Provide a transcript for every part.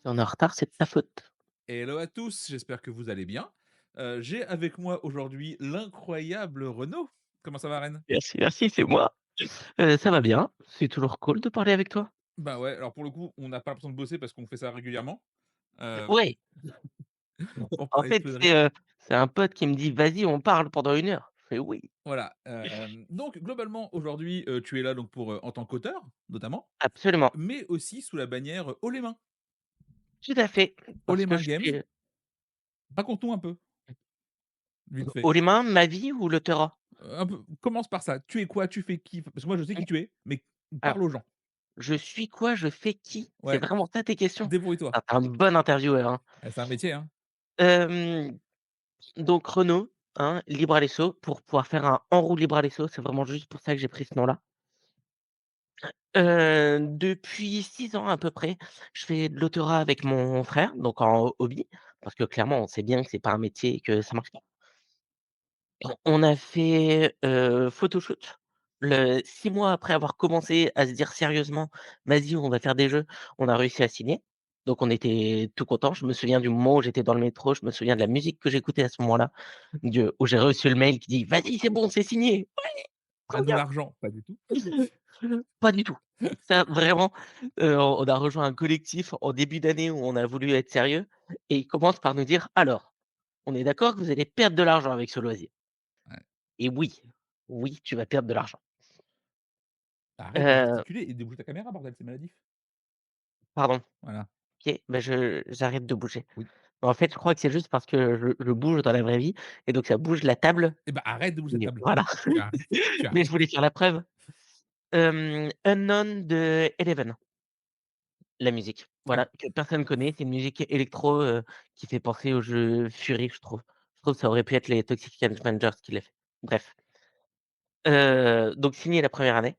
Si on est en retard, c'est de ta faute. Hello à tous, j'espère que vous allez bien. J'ai avec moi aujourd'hui l'incroyable Renaud. Comment ça va, reine? Merci, merci, c'est moi. Ça va bien, c'est toujours cool de parler avec toi. Bah, ouais, alors pour le coup, on n'a pas l'impression de bosser parce qu'on fait ça régulièrement, heu, Ouais, pour en parler de fait, conneries. c'est un pote qui me dit: «Vas-y, on parle pendant 1 heure». Je fais: «Oui». Voilà, donc globalement aujourd'hui, tu es là donc pour, en tant qu'auteur, notamment, Absolument, mais aussi sous la bannière, Haut les mains. tout à fait, Haut parce les que mains je games, suis, raconte-nous un peu, vite fait. haut les mains, ma vie ou le Torah? Un peu commence par ça. Tu es quoi? Tu fais qui? Parce que moi je sais qui Mmh, tu es, mais alors, parle aux gens. je suis quoi? Je fais qui? C'est Ouais, vraiment ça tes questions? débrouille-toi. Ah, tu es un bon intervieweur, hein. C'est un métier, hein. Hem, donc Renaud, hein, libre à l'esso, pour pouvoir faire un en roue libre à l'esso, c'est vraiment juste pour ça que j'ai pris ce nom-là. Depuis 6 ans à peu près, je fais de l'autorat avec mon frère, donc en hobby, parce que clairement, on sait bien que c'est pas un métier et que ça marche pas. On a fait, photoshoot. Le 6 mois après avoir commencé à se dire sérieusement: «Vas-y, on va faire des jeux», on a réussi à signer. Donc on était tout contents. Je me souviens du moment où j'étais dans le métro, je me souviens de la musique que j'écoutais à ce moment-là, où j'ai reçu le mail qui dit: «Vas-y, c'est bon, c'est signé, trop «Donne-nous bien!» l'argent», pas du tout. Pas du tout. Ça vraiment, on a rejoint un collectif en début d'année où on a voulu être sérieux et ils commencent par nous dire: «Alors, on est d'accord que vous allez perdre de l'argent avec ce loisir?» Ouais. Et oui, oui, tu vas perdre de l'argent. Arrête de Heu, gesticuler et débouche ta caméra bordel, c'est maladif. Pardon, Voilà, OK, bah, j'arrête de bouger. oui. En fait, je crois que c'est juste parce que je bouge dans la vraie vie et donc ça bouge la table Et bah, arrête de bouger la et table. voilà. Tu arrêtes, tu Mais je arrêtes. voulais faire la preuve. Unknown de Eleven. La musique, Ah, voilà, que personne connaît. C'est une musique électro, qui fait penser au jeu Fury, je trouve. Je trouve que ça aurait pu être les Toxic Avenger qui l'a fait. Bref, donc signé la première année.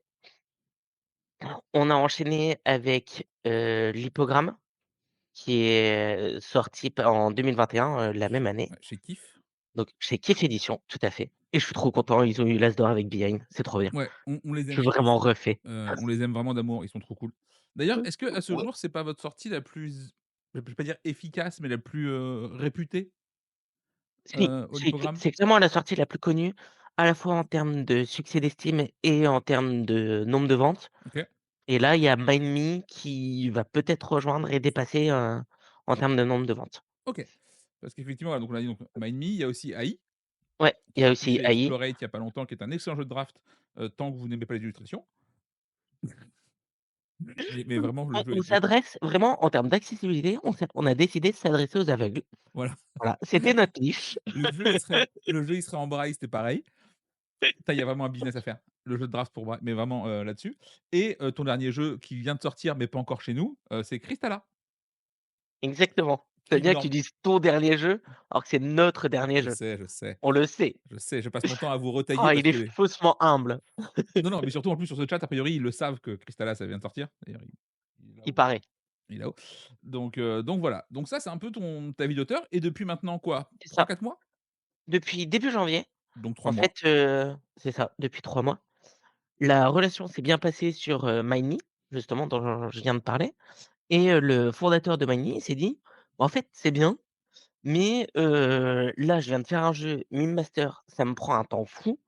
On a enchaîné avec, l'Hippogramme qui est sorti p en 2021, la même année, ouais, chez Kif. donc chez Kif Édition, tout à fait et je suis trop content, ils ont eu l'As d'or avec Behind, c'est trop bien. Ouais, on les Je aime suis chez vraiment Kif. refait. On les aime vraiment d'amour, ils sont trop cool. D'ailleurs, est-ce qu'à ce Ouais. jour, c'est pas votre sortie la plus, je vais pas dire efficace, mais la plus, réputée, Si, au Lipogram? c'est clairement la sortie la plus connue, à la fois en termes de succès d'estime et en termes de nombre de ventes. OK, Et là, il y a Mind Me qui va peut-être rejoindre et dépasser, en termes de nombre de ventes. OK. Parce qu'effectivement, voilà, donc on a dit donc Mind Me, il y a aussi AI, Ouais, il qui y est a sorti aussi chez AI. Explorate il y a pas longtemps, qui est un excellent jeu de draft, tant que vous n'aimez pas les illustrations. Mais vraiment le jeu On est top. s'adresse vraiment en termes d'accessibilité, on a décidé de s'adresser aux aveugles. Voilà. Voilà, c'était notre niche. Le jeu il serait en braille, c'était pareil. Ça, il y a vraiment un business à faire. Le jeu de draft pour braille, mais vraiment, là-dessus et ton dernier jeu qui vient de sortir, mais pas encore chez nous, c'est Crystalla, Exactement. C'est qui bien que nor tu dises «ton dernier jeu», alors que c'est notre dernier je jeu. sais, je sais, On le sait. je sais, je passe mon temps à vous retailler Oh, parce il est que faussement humble, non, non, mais surtout en plus sur ce chat, a priori, ils le savent que Crystalla, ça vient de sortir. D'ailleurs, il est il là-haut, paraît. il est là-haut. Donc voilà. Donc ça, c'est un peu ta vie d'auteur et depuis maintenant quoi? C'est Trois ça. quatre mois? Depuis début janvier, Donc 3 en mois. fait, c'est ça, depuis 3 mois. La relation s'est bien passée sur, MindMe, justement, dont je viens de parler. Et le fondateur de Magni s'est dit: «Bah, en fait, c'est bien, mais là, je viens de faire un jeu Mime Master, ça me prend un temps fou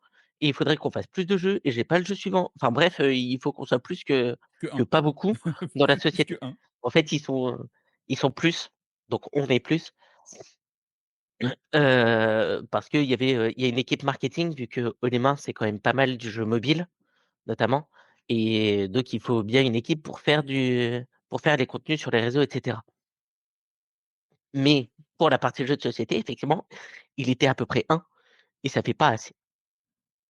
et il faudrait qu'on fasse plus de jeux et j'ai pas le jeu suivant». Enfin bref, il faut qu'on soit plus Que que un. pas beaucoup dans la Plus que société. un. En fait, ils sont plus, donc on est plus, parce qu'il y avait, il y a une équipe marketing vu que Odema, c'est quand même pas mal du jeu mobile, notamment et donc il faut bien une équipe pour faire les contenus sur les réseaux et cetera. Mais pour la partie jeu de société, effectivement, il était à peu près un et ça fait pas assez.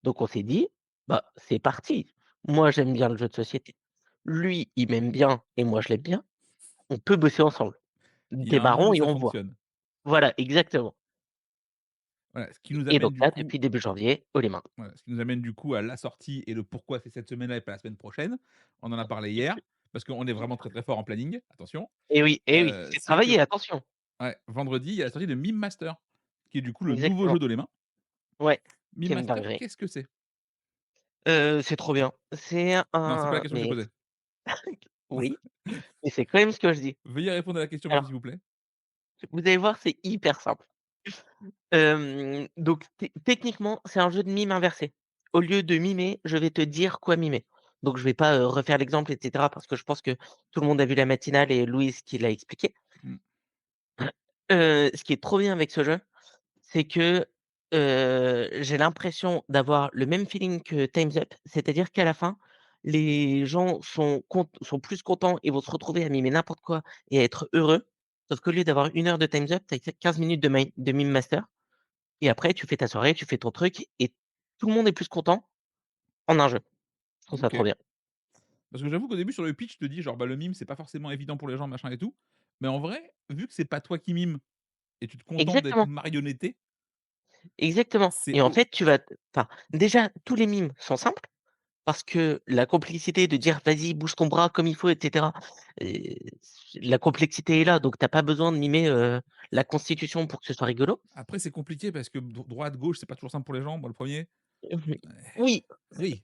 Donc on s'est dit: «Bah, c'est parti. Moi, j'aime bien le jeu de société. Lui, il m'aime bien et moi, je l'aime bien. On peut bosser ensemble. Il y a un monde Démarrons où et ça on voit». fonctionne. Voilà, exactement Voilà, ce qui nous et amène donc du là, coup depuis début janvier, haut les mains. voilà, ce qui nous amène du coup à la sortie et le pourquoi c'est cette semaine-là et pas la semaine prochaine. On en a parlé hier, parce qu'on est vraiment très, très fort en planning, attention. Et oui, c'est C'est que travaillé, attention. ouais, vendredi, il y a la sortie de Mime Master, qui est du coup le nouveau jeu Exactement. de les mains. Ouais, Mime qui est une Master, dinguerie. qu'est-ce que c'est? C'est trop bien. C'est Non, c'est pas la un question que j'ai mais posée. Oui, mais c'est quand même ce que je dis. Veuillez répondre à la question même, s'il Alors, vous plaît. vous allez voir, c'est hyper simple. Donc techniquement, c'est un jeu de mime inversé. Au lieu de mimer, je vais te dire quoi mimer. Donc je vais pas, refaire l'exemple et cetera parce que je pense que tout le monde a vu la matinale et Louise qui l'a expliqué. Mmh. Ce qui est trop bien avec ce jeu, c'est que, j'ai l'impression d'avoir le même feeling que Time's Up. C'est-à-dire qu'à la fin, les gens sont plus contents et vont se retrouver à mimer n'importe quoi et à être heureux. Sauf qu'au lieu d'avoir 1 heure de Time's Up, tu as 15 minutes de mime master et après tu fais ta soirée, tu fais ton truc et tout le monde est plus content en un jeu. Je trouve ça trop OK. bien. Parce que j'avoue qu'au début sur le pitch, je te dis genre, bah, le mime, c'est pas forcément évident pour les gens, machin et tout. Mais en vrai, vu que c'est pas toi qui mime et tu te contentes d'être Exactement, marionnetté, exactement c'est et en o fait, tu vas t enfin, déjà tous les mimes sont simples. Parce que la complicité de dire: «Vas-y, bouge ton bras comme il faut» et cetera, la complexité est là, donc tu as pas besoin de mimer, la constitution pour que ce soit rigolo. après c'est compliqué parce que droite, gauche, c'est pas toujours simple pour les gens. Moi, le premier. Mmh. Oui, Oui, oui,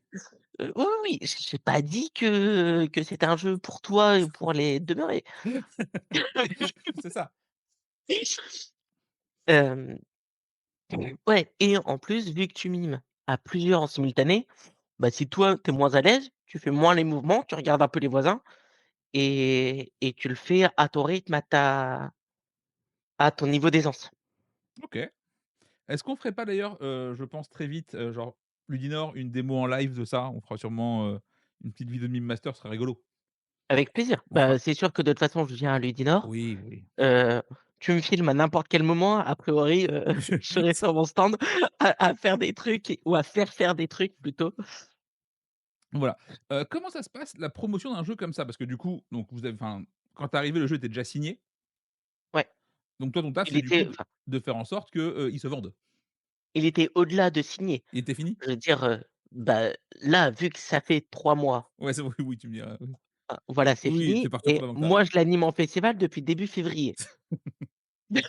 oui, oui, j'ai pas dit que c'était un jeu pour toi et pour les demeurer. c'est ça. Hem, ouais et en plus, vu que tu mimes à plusieurs en simultané, bah, si toi, tu es moins à l'aise, tu fais moins les mouvements, tu regardes un peu les voisins et tu le fais à ton rythme, à ton niveau d'aisance. OK. Est-ce qu'on ferait pas d'ailleurs, je pense très vite, genre Ludinor, une démo en live de ça? On fera sûrement, une petite vidéo de mime master, ce serait rigolo. Avec plaisir. On fera Bah, c'est sûr que de toute façon, je viens à Ludinor. oui, oui. Heu, Tu me filmes à n'importe quel moment, a priori, je serai sur mon stand à faire des trucs ou à faire des trucs plutôt. Voilà. Comment ça se passe la promotion d'un jeu comme ça? Parce que du coup, donc vous avez enfin, quand tu es arrivé, le jeu était déjà signé. Ouais, Donc toi, ton taf, il c'est du coup était de enfin, faire en sorte que, il se vende. il était au-delà de signer. Il était fini? Je veux dire, bah, là, vu que ça fait 3 mois, Ouais, c'est vrai, oui, tu me diras, oui. voilà, c'est Oui, tu fini es parti en et vacances avant que ça moi, arrive. je l'anime en festival depuis début février.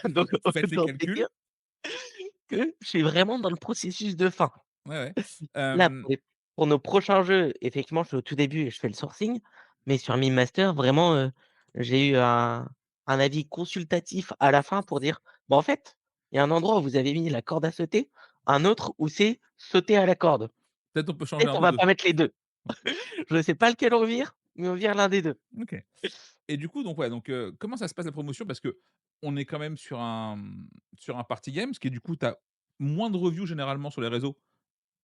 Donc Faites les autant te calculs. dire que je suis vraiment dans le processus de fin. Ouais, ouais. Là, Hem, pour nos prochains jeux, effectivement, je suis au tout début et je fais le sourcing, mais sur Mime Master, vraiment, j'ai eu un avis consultatif à la fin pour dire: «Bah, en fait, il y a un endroit où vous avez mis la corde à sauter, un autre où c'est sauter à la corde. peut-être on peut changer Peut-être un on des va 2. pas mettre les 2. Ouais, Je ne sais pas lequel on vire, mais on vire l'un des 2. OK. Et du coup, donc ouais, donc comment ça se passe la promotion? Parce qu'on est quand même sur un, sur un party game, ce qui est du coup, tu as moins de reviews généralement sur les réseaux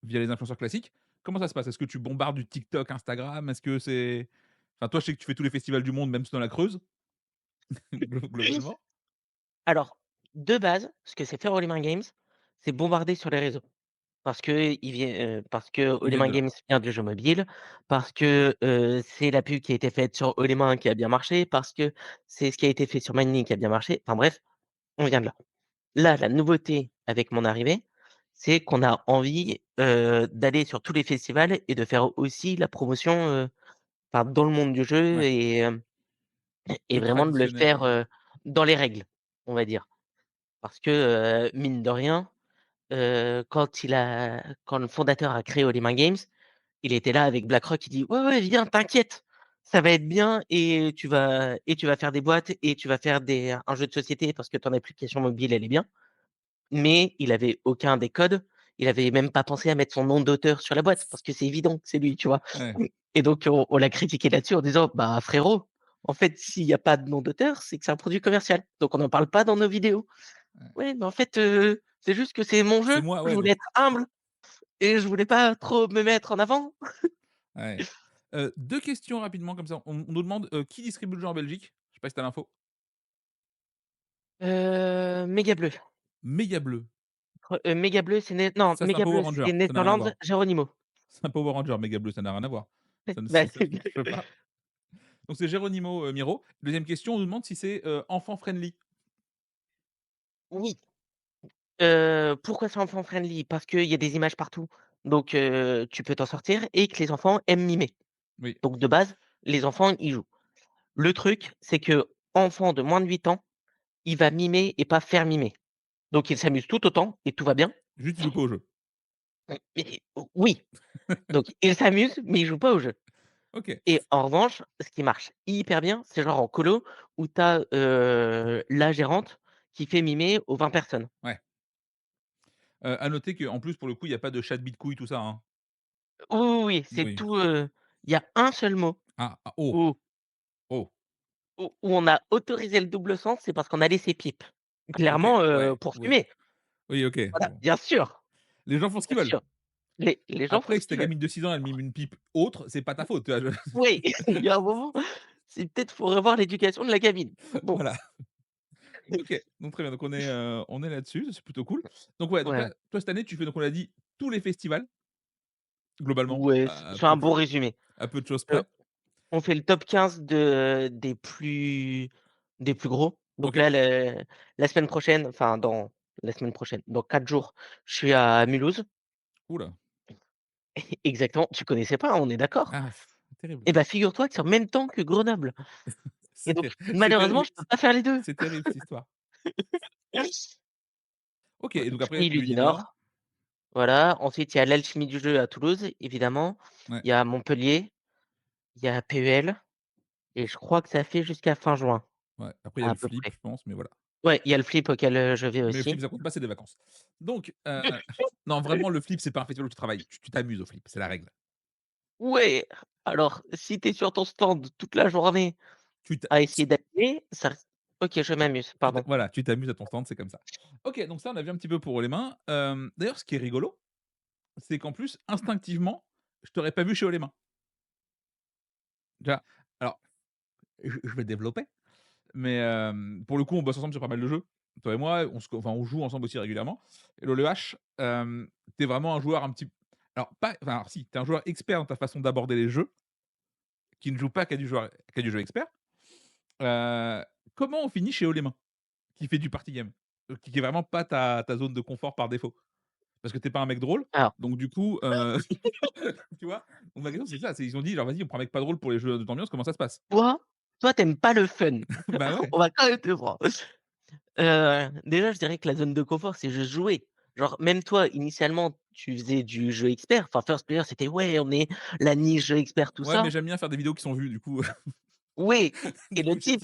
via les influenceurs classiques. Comment ça se passe? Est-ce que tu bombardes du TikTok, Instagram? Est-ce que c'est enfin, toi, je sais que tu fais tous les festivals du monde, même ceux dans la Creuse, globalement? Alors, de base, ce que c'est faire All in Games, c'est bombarder sur les réseaux. Parce que Ils All in viennent de là. Games vient du jeu mobile, parce que, c'est la pub qui a été faite sur All in qui a bien marché, parce que c'est ce qui a été fait sur Minely qui a bien marché. Enfin bref, on vient de là. Là, la nouveauté avec mon arrivée, c'est qu'on a envie, d'aller sur tous les festivals et de faire aussi la promotion, enfin dans le monde du jeu Ouais, et plus vraiment de le traditionnel, faire, dans les règles, on va dire. Parce que, mine de rien, quand le fondateur a créé All in Games, il était là avec BlackRock, il dit: «Ouais, ouais, viens, t'inquiète, ça va être bien et tu vas faire des boîtes et tu vas faire un jeu de société parce que ton application mobile, elle est bien». Mais il avait aucun des codes, il avait même pas pensé à mettre son nom d'auteur sur la boîte parce que c'est évident que c'est lui, tu vois? ouais, Et donc on l'a critiqué là-dessus en disant: «Bah frérot, en fait, s'il y a pas de nom d'auteur, c'est que c'est un produit commercial, donc on n'en parle pas dans nos vidéos». ouais. «Ouais, mais en fait, c'est juste que c'est mon C'est jeu, moi, je ouais, voulais donc être humble et je voulais pas trop me mettre en avant». ouais. 2 questions rapidement comme ça. On nous demande, qui distribue le jeu en Belgique? Je sais pas si tu as l'info? Méga Bleu. Méga Bleu. Méga Bleu, c'est né non, Ça, c'est un Méga Power Bleu, Ranger, c'est ça n'a rien à Netherlands, voir. Geronimo. C'est un Power Ranger, Méga Bleu, ça n'a rien à voir. Ça ne Bah, ça ne marche pas. Donc c'est Geronimo, Miro. Deuxième question, on nous demande si c'est, enfant friendly. oui, pourquoi c'est enfant friendly? Parce qu'il y a des images partout, donc tu peux t'en sortir et que les enfants aiment mimer. Oui, Donc de base, les enfants, y jouent. Le truc, c'est qu'enfant de moins de 8 ans, il va mimer et pas faire mimer. Donc il s'amuse tout autant et tout va bien. juste il joue pas au jeu. Mais oui, donc il s'amuse, mais il joue pas au jeu. OK, Et en revanche, ce qui marche hyper bien, c'est genre en colo où tu as, la gérante qui fait mimer aux 20 personnes. ouais. À noter qu'en plus, pour le coup, il y a pas de chat de couille tout ça, hein? Oui, oui, oui, c'est Oui. tout, il y a un seul mot Ah, ah, oh, où oh, où on a autorisé le double sens, c'est parce qu'on a laissé pipe. OK, Clairement, ouais, pour oui. fumer. Oui, OK, Voilà, bon. Les gens font ce bien qu'ils veulent. sûr, les gens font Après, ce si ta qu'ils veulent. gamine de 6 ans, elle mime une pipe autre, c'est pas ta faute, tu vois? Je Oui, il y a un moment, c'est peut-être faut revoir l'éducation de la gamine. Bon, voilà. OK, donc très bien, donc on est là-dessus, c'est plutôt cool. Donc ouais, donc ouais, là, toi, cette année, tu fais donc on l'a dit, tous les festivals, globalement, ouais, à c'est un bon résumé. peu de choses Heu, près. on fait le top 15 des plus gros. Donc OK. là, la semaine prochaine, enfin dans la semaine prochaine, dans 4 jours, je suis à Mulhouse. Ouh là. Exactement, tu connaissais pas, hein, on est d'accord? Ah, terrible. Eh bah, figure-toi que c'est en même temps que Grenoble et donc C'est malheureusement, terrible, je peux pas faire les 2. c'est terrible cette histoire. OK et donc après, Pays-Lues du Nuit Nord, Nord, voilà. Ensuite, il y a l'Alchimie du jeu à Toulouse, évidemment. ouais, Il y a Montpellier, il y a PEL et je crois que ça fait jusqu'à fin juin, ouais. Après il y a à le peu flip, près. je pense, mais voilà. Ouais, il y a le flip auquel, je vais Mais le aussi. flip, ça compte pas, c'est des vacances. Donc non, vraiment, le flip, c'est pas un festival où tu travailles. Tu t'amuses au flip, c'est la règle. Ouais, alors si tu es sur ton stand toute la journée Tu t'a à essayer d'animer, ça OK, je m'amuse, pardon. voilà, tu t'amuses à ton stand, c'est comme ça. OK, donc ça, on a vu un petit peu pour les mains. D'ailleurs, ce qui est rigolo, c'est qu'en plus, instinctivement, je t'aurais pas vu chez Haut les Mains. Tu vois? Alors, je vais développer, mais pour le coup, on bosse ensemble sur pas mal de jeux. Toi et moi, on joue ensemble aussi régulièrement et l'OLEH, tu es vraiment un joueur un petit alors pas enfin, alors si, tu es un joueur expert dans ta façon d'aborder les jeux, qui ne joue pas qu'à du jeu expert. Heu, Comment on finit chez Haut les Mains, qui fait du party game? Qui est vraiment pas ta zone de confort par défaut? Parce que tu es pas un mec drôle, Alors, donc du coup, tu vois? Donc ma question c'est ça, c'est ils ont dit genre: «Vas-y, on prend un mec pas drôle pour les jeux d'ambiance, comment ça se passe?» toi toi, tu aimes pas le fun. Bah ouais, On va quand même te prendre. Déjà, je dirais que la zone de confort, c'est juste jouer. Genre, même toi, initialement, tu faisais du jeu expert. Enfin, First Player, c'était: «Ouais, on est la niche jeu expert», tout ouais, mais ça. j'aime bien faire des vidéos qui sont vues, du coup, Oui et du le coup, type,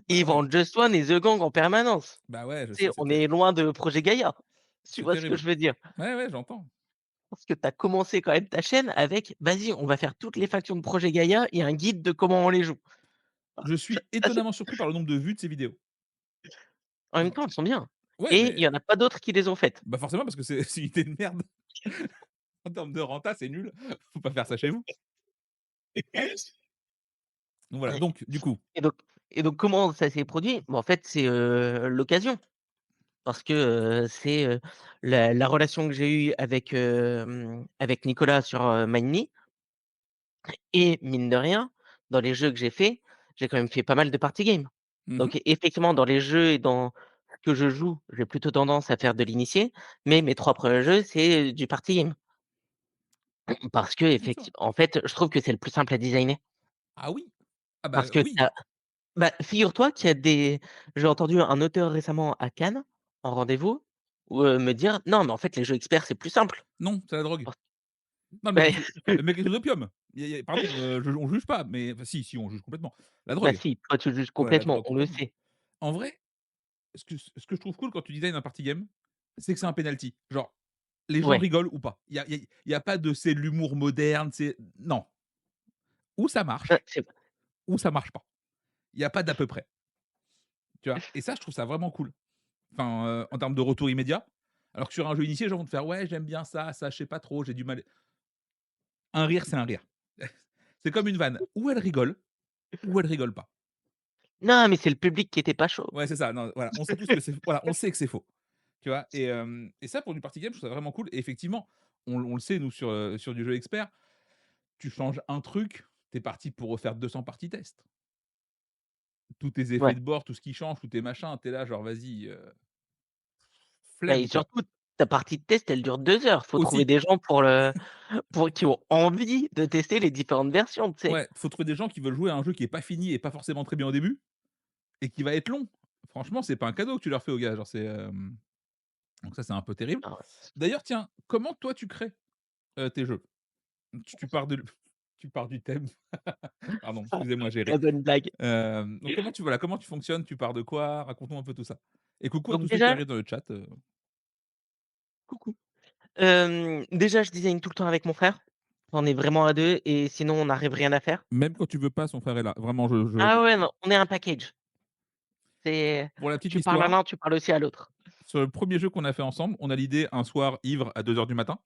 bah il ouais, vend Just One et The Gang en permanence. bah ouais, je Tu sais, sais, on est loin de Projet Gaïa. Tu c'est vois ce que terrible. je veux dire? Ouais, ouais, j'entends. Parce que tu as commencé quand même ta chaîne avec: «Vas-y, on va faire toutes les factions de Projet Gaïa et un guide de comment on les joue». Je Ça suis ça c'est étonnamment surpris par le nombre de vues de ces vidéos. en même Genre temps, elles sont bien ouais, et il mais y en a pas d'autres qui les ont faites. bah, forcément parce que c'est une idée de merde. En termes de renta, c'est nul. Faut pas faire ça chez vous. Donc voilà, donc du coup Et donc comment ça s'est produit? Bah, en fait, c'est, l'occasion parce que, c'est, la relation que j'ai eue avec, avec Nicolas sur, Mindme et mine de rien, dans les jeux que j'ai faits, j'ai quand même fait pas mal de party games. mmh mh. Donc effectivement, dans les jeux et dans ce que je joue, j'ai plutôt tendance à faire de l'initié, mais mes 3 premiers jeux, c'est du party game. Parce D'accord. en fait, je trouve que c'est le plus simple à designer. Ah oui? Ah bah, Parce que tu oui. bah, figure-toi qu'il y a des j'ai entendu un auteur récemment à Cannes, en rendez-vous, me dire: «Non, mais en fait, les jeux experts, c'est plus simple». Non, c'est la drogue. Parce Non, le mec est beh, sous le mec est sous l'opium. Il y a pardon, on juge pas, mais enfin si, si, on juge complètement. La bah, drogue. si, toi, tu juges Ouais, la complètement, drogue on le complètement. sait. En vrai, ce que je trouve cool quand tu designs un party game, c'est que c'est un penalty. Genre, les gens Ouais, rigolent ou pas. Il y a pas de c'est de l'humour moderne, c'est non. Ou ça marche, c'est ou ça marche pas. Il y a pas d'à peu près, tu vois? Et ça, je trouve ça vraiment cool. Enfin, en termes de retour immédiat. Alors que sur un jeu initié, les gens vont te faire: «Ouais, j'aime bien ça, ça je sais pas trop, j'ai du mal». Un rire, c'est un rire. C'est comme une vanne, ou elle rigole, ou elle rigole pas. non, mais c'est le public qui était pas chaud. Ouais, c'est ça, non, voilà, on sait tous que c'est voilà, on sait que c'est faux, tu vois? Et ça pour du party game, je trouve ça vraiment cool et effectivement, on le sait nous sur du jeu expert, tu changes un truc, tu es parti pour refaire 200 parties test. Tous tes effets Ouais, de bord, tout ce qui change, tous tes machins, tu es là genre vas-y, bah et flemme quoi. surtout, ta partie de test, elle dure 2 heures. Faut trouver Aussi, des gens pour le pour qui ont envie de tester les différentes versions, tu sais? ouais, faut trouver des gens qui veulent jouer à un jeu qui est pas fini et pas forcément très bien au début et qui va être long. Franchement, c'est pas un cadeau que tu leur fais aux gars, genre donc ça, c'est un peu terrible. Ah ouais. D'ailleurs, tiens, comment toi tu crées, tes jeux? Tu pars de tu pars du thème. Pardon, Ah, excusez-moi, j'ai ri. la bonne blague. Donc comment tu fonctionnes? Tu pars de quoi? Raconte-moi un peu tout ça. Et coucou à Donc tous ceux qui déjà arrivent dans le chat, coucou. Déjà, je design tout le temps avec mon frère. On est vraiment à 2 et sinon on n'arrive rien à faire. même quand tu veux pas, son frère est là. Vraiment, je Ah ouais, non, on est un package. C'est pour la petite tu parles à histoire, l'un, tu parles aussi à l'autre. sur le premier jeu qu'on a fait ensemble, on a l'idée un soir ivre à 2 heures du matin.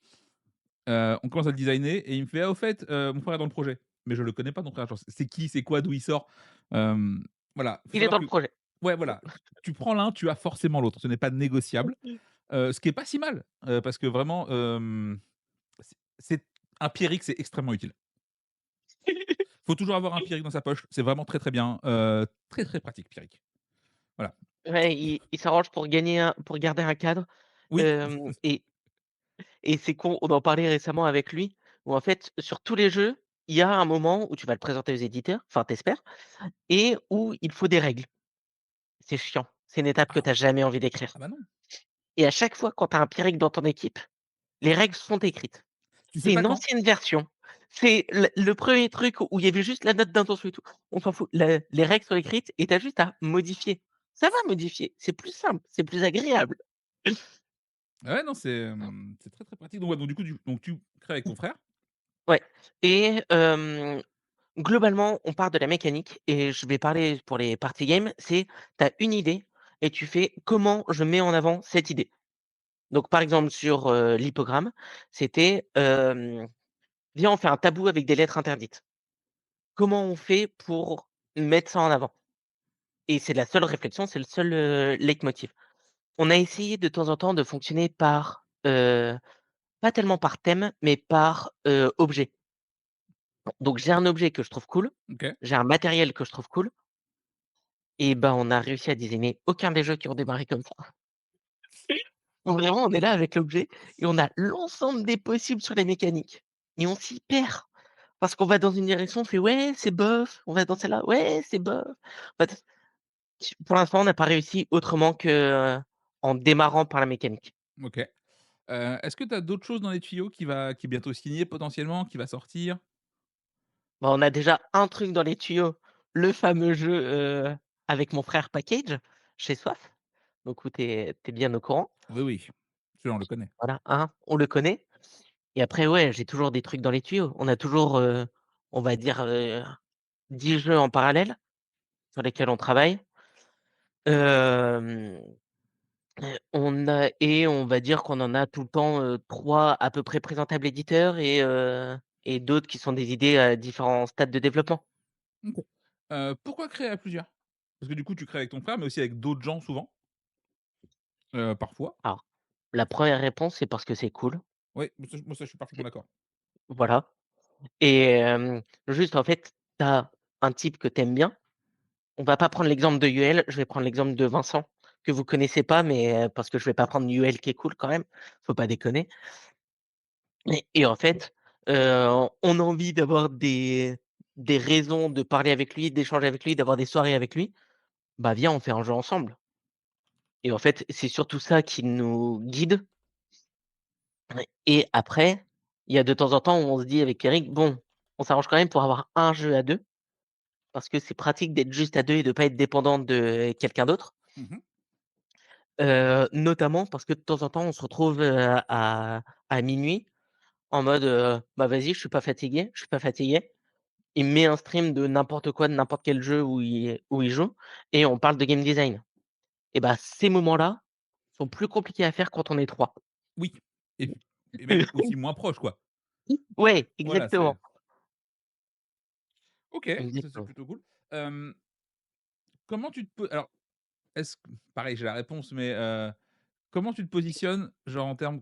On commence à le designer et il me fait: «Ah au fait, mon frère est dans le projet». Mais je le connais pas ton frère, genre c'est qui? C'est quoi? D'où il sort? Hem, voilà, il faut Il est savoir dans le que projet. ouais, voilà, tu prends l'un, tu as forcément l'autre, ce n'est pas négociable. Ce qui est pas si mal, parce que vraiment, c'est un Pierrick, c'est extrêmement utile. Faut toujours avoir un Pierrick dans sa poche, c'est vraiment très, très bien, très, très pratique Pierrick. Voilà. Ouais, il s'arrange pour gagner un pour garder un cadre, Oui, hem et c'est con, on en parlait récemment avec lui, où en fait, sur tous les jeux, il y a un moment où tu vas le présenter aux éditeurs, enfin tu et où il faut des règles. C'est chiant. C'est une étape que ah tu as jamais envie d'écrire ah bah non. et à chaque fois quand tu as un Pierrick dans ton équipe, les règles sont écrites. Tu sais C'est pas une quand. ancienne version. C'est le 1er truc où il y avait juste la note d'intention et tout. On s'en fout. Les règles sont écrites et tu as juste à modifier. Ça va modifier, c'est plus simple, c'est plus agréable. Ouais, non, c'est très, très pratique. Donc ouais, donc du coup, tu crées avec ton frère. Ouais et globalement, on part de la mécanique et je vais parler pour les party games, c'est tu as une idée et tu fais: «Comment je mets en avant cette idée?» Donc par exemple sur, l'hippogramme, c'était, «Viens, on fait un tabou avec des lettres interdites. Comment on fait pour mettre ça en avant?» Et c'est la seule réflexion, c'est le seul, leitmotiv. On a essayé de temps en temps de fonctionner par, pas tellement par thème, mais par, objet. Donc j'ai un objet que je trouve cool, OK. j'ai un matériel que je trouve cool et ben, on a réussi à designer aucun des jeux qui ont démarré comme ça. Donc vraiment, on est là avec l'objet et on a l'ensemble des possibles sur les mécaniques et on s'y perd parce qu'on va dans une direction, on fait: «Ouais, c'est bof», on va dans celle-là: «Ouais, c'est bof». En fait, pour l'instant, on n'a pas réussi autrement que, en démarrant par la mécanique. OK. Est-ce que tu as d'autres choses dans les tuyaux qui est bientôt signé potentiellement, qui va sortir? Bah, on a déjà un truc dans les tuyaux, le fameux jeu, avec mon frère Package, chez Soif, donc où tu es bien au courant. Oui, oui, celui-là on le connaît. Voilà, hein, on le connaît et après ouais, j'ai toujours des trucs dans les tuyaux. On a toujours, on va dire, 10 jeux en parallèle sur lesquels on travaille. Hem, on va dire qu'on en a tout le temps, 3 à peu près présentables éditeurs et d'autres qui sont des idées à différents stades de développement. OK. Pourquoi créer à plusieurs? Parce que du coup, tu crées avec ton frère, mais aussi avec d'autres gens souvent, parfois. Alors, la première réponse, c'est parce que c'est cool, Oui, moi ça je suis parfaitement d'accord. voilà et juste en fait, tu as un type que tu aimes bien. On va pas prendre l'exemple de Yuel, je vais prendre l'exemple de Vincent, que vous connaissez pas, mais parce que je vais pas prendre Yuel qui est cool quand même, faut pas déconner et en fait, on a envie d'avoir des raisons de parler avec lui, d'échanger avec lui, d'avoir des soirées avec lui. Bah, viens, on fait un jeu ensemble et en fait, c'est surtout ça qui nous guide et après, il y a de temps en temps où on se dit avec Eric: «Bon, on s'arrange quand même pour avoir un jeu à 2 parce que c'est pratique d'être juste à 2 et de pas être dépendant de quelqu'un d'autre». Mmh. Notamment parce que de temps en temps, on se retrouve, à minuit en mode, «Bah, vas-y, je suis pas fatigué». Il me met un stream de n'importe quoi, de n'importe quel jeu où il joue et on parle de game design et bah, ces moments-là sont plus compliqués à faire quand on est 3. Oui et et même aussi moins proche, quoi. Ouais, Voilà, c'est exactement, OK, ça c'est exactement. plutôt cool. Hem, comment tu te po alors, est-ce que pareil, j'ai la réponse, mais comment tu te positionnes, genre en termes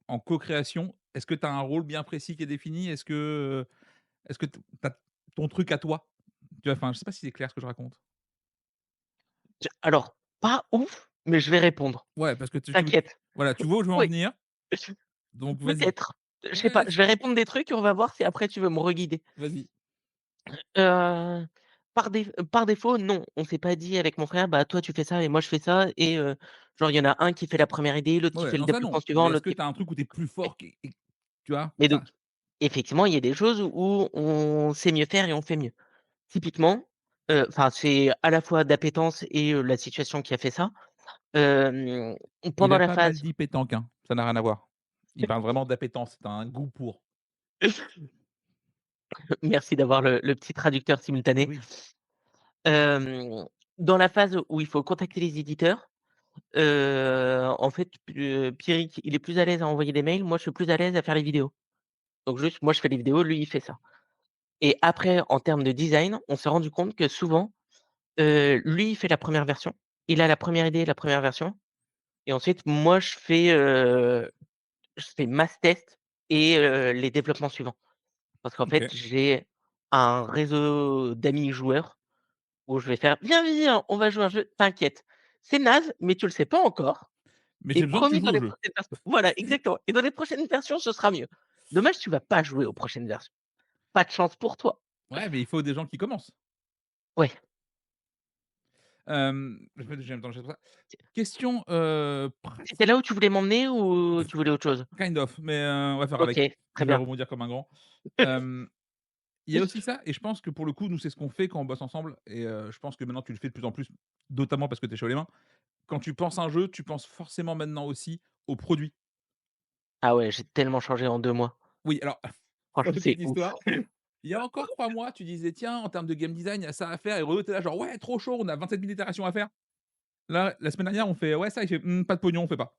en co-création? Est-ce que tu as un rôle bien précis qui est défini? Est-ce que tu as ton truc à toi? Tu vois? Enfin, je sais pas si c'est clair ce que je raconte? Alors, pas ouf, mais je vais répondre. Ouais, parce que T'inquiète. voilà, tu vois où je veux en Oui, venir? Donc vas-y. peut-être. Je sais pas, Ouais, je vais répondre des trucs et on va voir si après tu veux me reguider. vas-y. Heu, par défaut, non. On s'est pas dit avec mon frère: «Bah, toi, tu fais ça et moi, je fais ça» et genre, il y en a un qui fait la première idée, l'autre qui Ouais, fait le non, ça développement non, mais suivant, est-ce l'autre que qui tu as un truc où tu es plus fort mais tu vois? mais donc Ça. effectivement, il y a des choses où on sait mieux faire et on fait mieux. Typiquement, enfin, c'est à la fois d'appétence et la situation qui a fait ça. Hem, Il pendant a la pas mal phase dit pétanque, hein, ça n'a rien à voir. Il parle vraiment d'appétence, tu un goût pour. merci d'avoir le petit traducteur Eh simultané. oui. Hem, dans la phase où il faut contacter les éditeurs, en fait, Pierrick, il est plus à l'aise à envoyer des mails, moi je suis plus à l'aise à faire les vidéos. Donc juste, moi je fais les vidéos, lui il fait ça. Et après, en termes de design, on s'est rendu compte que souvent, lui il fait la première version. Il a la première idée, la première version et ensuite moi je fais mass test et les développements suivants. Parce qu'en fait, OK. j'ai un réseau d'amis joueurs où je vais faire: «Viens, viens, on va jouer à un jeu, t'inquiète, c'est naze, mais tu le sais pas encore Mais et j'ai besoin que tu promis joues dans au les jeu. prochaines versions» voilà, exactement et dans les prochaines versions, ce sera mieux. Dommage, tu vas pas jouer aux prochaines versions. Pas de chance pour toi. Ouais, mais il faut des gens qui commencent. Ouais, Je sais pas, j'ai attends, j'ai ça. Question, c'était pratique là où tu voulais m'emmener ou tu voulais autre chose? kind of, mais on va faire OK, avec. très Je vais bien. rebondir comme un grand. Hem, il y a aussi ça et je pense que pour le coup, nous, c'est ce qu'on fait quand on bosse ensemble et je pense que maintenant tu le fais de plus en plus, notamment parce que tu es chaud les mains. Quand tu penses un jeu, tu penses forcément maintenant aussi au produit. Ah ouais, j'ai tellement changé en 2 mois. Oui, alors pour Franchement, la c'est petite ouf. histoire, il y a encore 3 mois, tu disais: «Tiens, en termes de game design, il y a ça à faire» et Renaud était là genre: «Ouais, trop chaud, on a 27 000 itérations à faire». Là, la semaine dernière, on fait: «Ouais, ça», il fait: pas de pognon, on fait pas».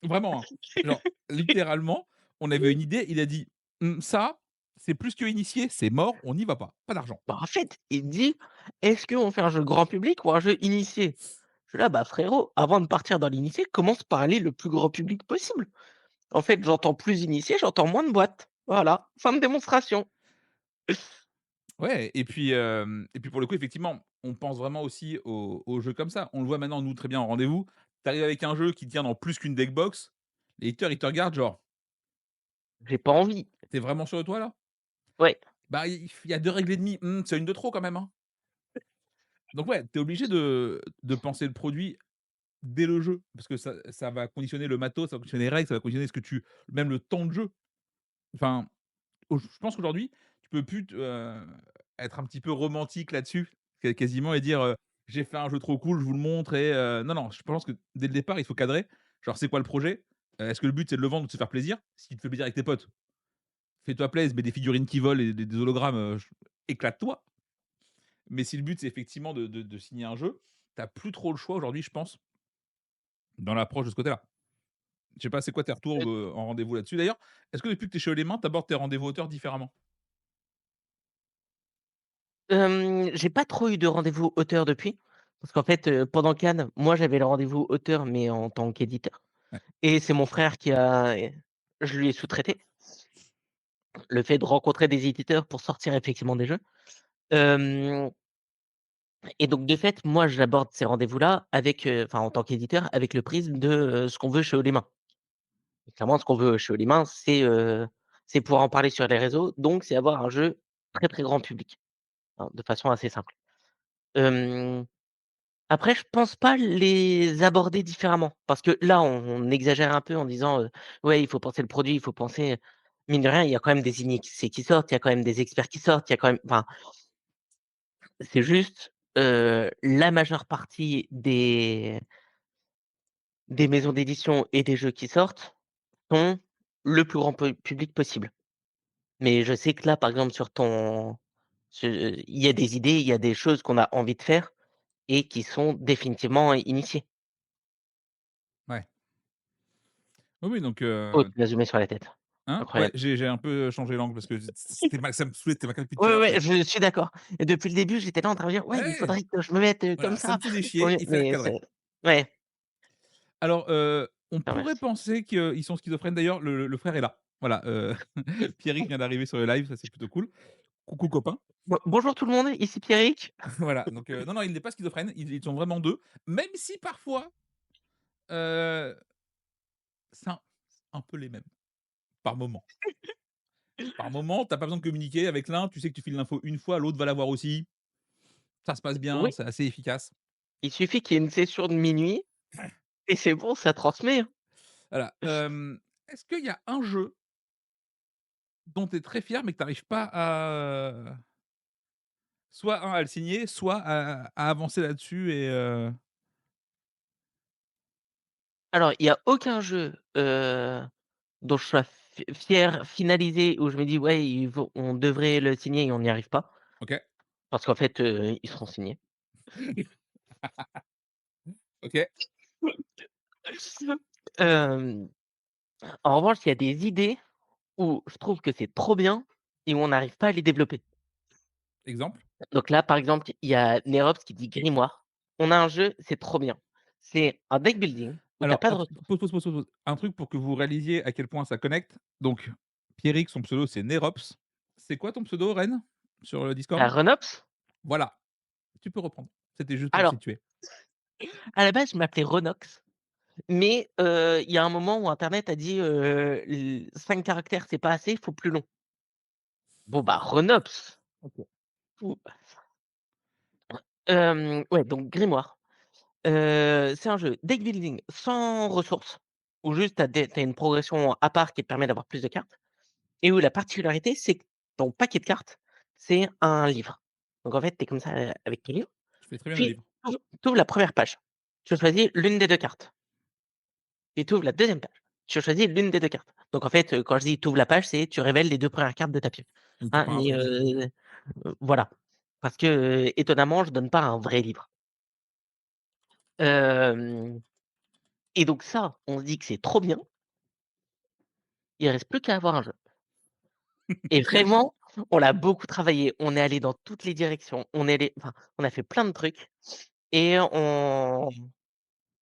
Vraiment, hein. Genre, littéralement, on avait une idée, il a dit: ça, c'est plus que initié, c'est mort, on n'y va pas, pas d'argent». Bah, en fait, il me dit: «Est-ce qu'on fait un jeu grand public ou un jeu initié?» Je suis là: «Bah, frérot, avant de partir dans l'initié, commence par aller le plus grand public possible». En fait, j'entends plus initié, j'entends moins de boîtes. Voilà, fin de démonstration. Ouais et puis pour le coup, effectivement, on pense vraiment aussi aux jeux comme ça. On le voit maintenant, nous, très bien en rendez-vous. Tu arrives avec un jeu qui tient dans plus qu'une deck box, les lecteurs, ils te regardent genre: J'ai pas envie. «Tu es vraiment sûr de toi, là? Ouais, Bah, il y a 2 règles et demie, c'est une de trop quand même, hein». Donc ouais, tu es obligé de penser le produit dès le jeu, parce que ça va conditionner le matos, ça va conditionner les règles, ça va conditionner ce que tu même le temps de jeu. Enfin, je pense qu'aujourd'hui, tu peux plus être un petit peu romantique là-dessus, quasiment et dire, «J'ai fait un jeu trop cool, je vous le montre» et non, non, je pense que dès le départ, il faut cadrer. Genre, c'est quoi le projet? Est-ce que le but, c'est de le vendre ou de se faire plaisir? Si tu te fais plaisir avec tes potes, fais-toi plaisir, mets des figurines qui volent et des hologrammes, ch éclate-toi. Mais si le but, c'est effectivement de signer un jeu, tu as plus trop le choix aujourd'hui, je pense, dans l'approche de ce côté-là. Je sais pas, c'est quoi tes retours, heu, en rendez-vous là-dessus? D'ailleurs, est-ce que depuis que tu es chez Haut les Mains, tu abordes tes rendez-vous auteurs différemment? j'ai pas trop eu de rendez-vous auteur depuis. Parce qu'en fait, pendant Cannes, moi, j'avais le rendez-vous auteur, mais en tant qu'éditeur Ouais. et c'est mon frère qui a je lui ai sous-traité. Le fait de rencontrer des éditeurs pour sortir effectivement des jeux. Hem Et donc de fait, moi, j'aborde ces rendez-vous-là avec, enfin, en tant qu'éditeur, avec le prisme de, ce qu'on veut chez Haut les Mains. Et clairement, ce qu'on veut chez Haut les Mains, c'est pouvoir en parler sur les réseaux, donc c'est avoir un jeu très, très grand public, hein, de façon assez simple. Hem, après, je pense pas les aborder différemment parce que là, on exagère un peu en disant, «Ouais, il faut penser le produit, il faut penser» mine de rien, il y a quand même des initiés qui sortent, il y a quand même des experts qui sortent, il y a quand même enfin, c'est juste, la majeure partie des maisons d'édition et des jeux qui sortent sont le plus grand public possible. Mais je sais que là, par exemple, sur ton il y a des idées, il y a des choses qu'on a envie de faire et qui sont définitivement initiées. Ouais. Oui, oui, donc Oh, tu l'as zoomé sur la tête. hein? Ouais, Incroyable. j'ai un peu changé l'angle parce que c'était ma ça me saoulait, c'était ma cam depuis tout Ouais, à ouais, l'heure, ouais, c'est je suis d'accord et depuis le début, j'étais là en train de me dire: «Ouais, il ouais, faudrait que je me mette, comme voilà, ça ça». me faisait Pour chier, mieux il fallait mais recadrer. c'est ouais, Alors, on je te pourrait remercie. penser qu'ils sont schizophrènes d'ailleurs, le frère est là. Voilà, Pierrick vient d'arriver sur le live, ça c'est plutôt cool. Coucou copain. Bonjour tout le monde, ici Pierrick. Voilà, donc non, non, il n'est pas schizophrène, ils sont vraiment 2. Même si parfois, heu, c'est un peu les mêmes, par moment. Par moment, tu as pas besoin de communiquer avec l'un, tu sais que tu files l'info une fois, l'autre va l'avoir aussi. Ça se passe bien, Oui, c'est assez efficace. il suffit qu'il y ait une session de minuit et c'est bon, ça transmet, hein. Voilà, est-ce qu'il y a un jeu dont tu es très fier, mais que tu arrives pas à soit à le signer, soit à avancer là-dessus et Alors, il y a aucun jeu, dont je sois fier, finalisé, où je me dis: «Ouais, on devrait le signer» et on n'y arrive pas. OK, Parce qu'en fait, ils seront signés. OK, Hem, En revanche, il y a des idées où je trouve que c'est trop bien et où on n'arrive pas à les développer. exemple? Donc là, par exemple, il y a Nerops qui dit Grimoire. On a un jeu, c'est trop bien. C'est un deck building où tu as Alors pas de att ressources. pause. Un truc pour que vous réalisiez à quel point ça connecte. Donc Pierrick, son pseudo, c'est Nerops. C'est quoi ton pseudo, Ren, sur le Tu Discord? Renops. Voilà, tu peux reprendre. C'était juste pour Alors, situer. à la base, je m'appelais Renox, mais il y a un moment où internet a dit, l 5 caractères, c'est pas assez, il faut plus long. Bon, bah, Renops. OK. Ou ouais, donc Grimoire. C'est un jeu deck building sans ressources, où juste tu as une progression à part qui te permet d'avoir plus de cartes et où la particularité, c'est que ton paquet de cartes, c'est un livre. Donc en fait, tu es comme ça, avec ton livre, Tu fais très bien le puis livre. tu ouvres la première page. Tu choisis l'une des 2 cartes et tu ouvres la deuxième page. Tu choisis l'une des 2 cartes. Donc en fait, quand je dis tu ouvres la page, c'est tu révèles les 2 premières cartes de ta pile. Donc tu Hein, prends un mais truc. voilà. Parce que, étonnamment, je donne pas un vrai livre. Hem Et donc ça, on se dit que c'est trop bien, il reste plus qu'à avoir un jeu et vraiment, on l'a beaucoup travaillé. On est allé dans toutes les directions. On a fait plein de trucs et on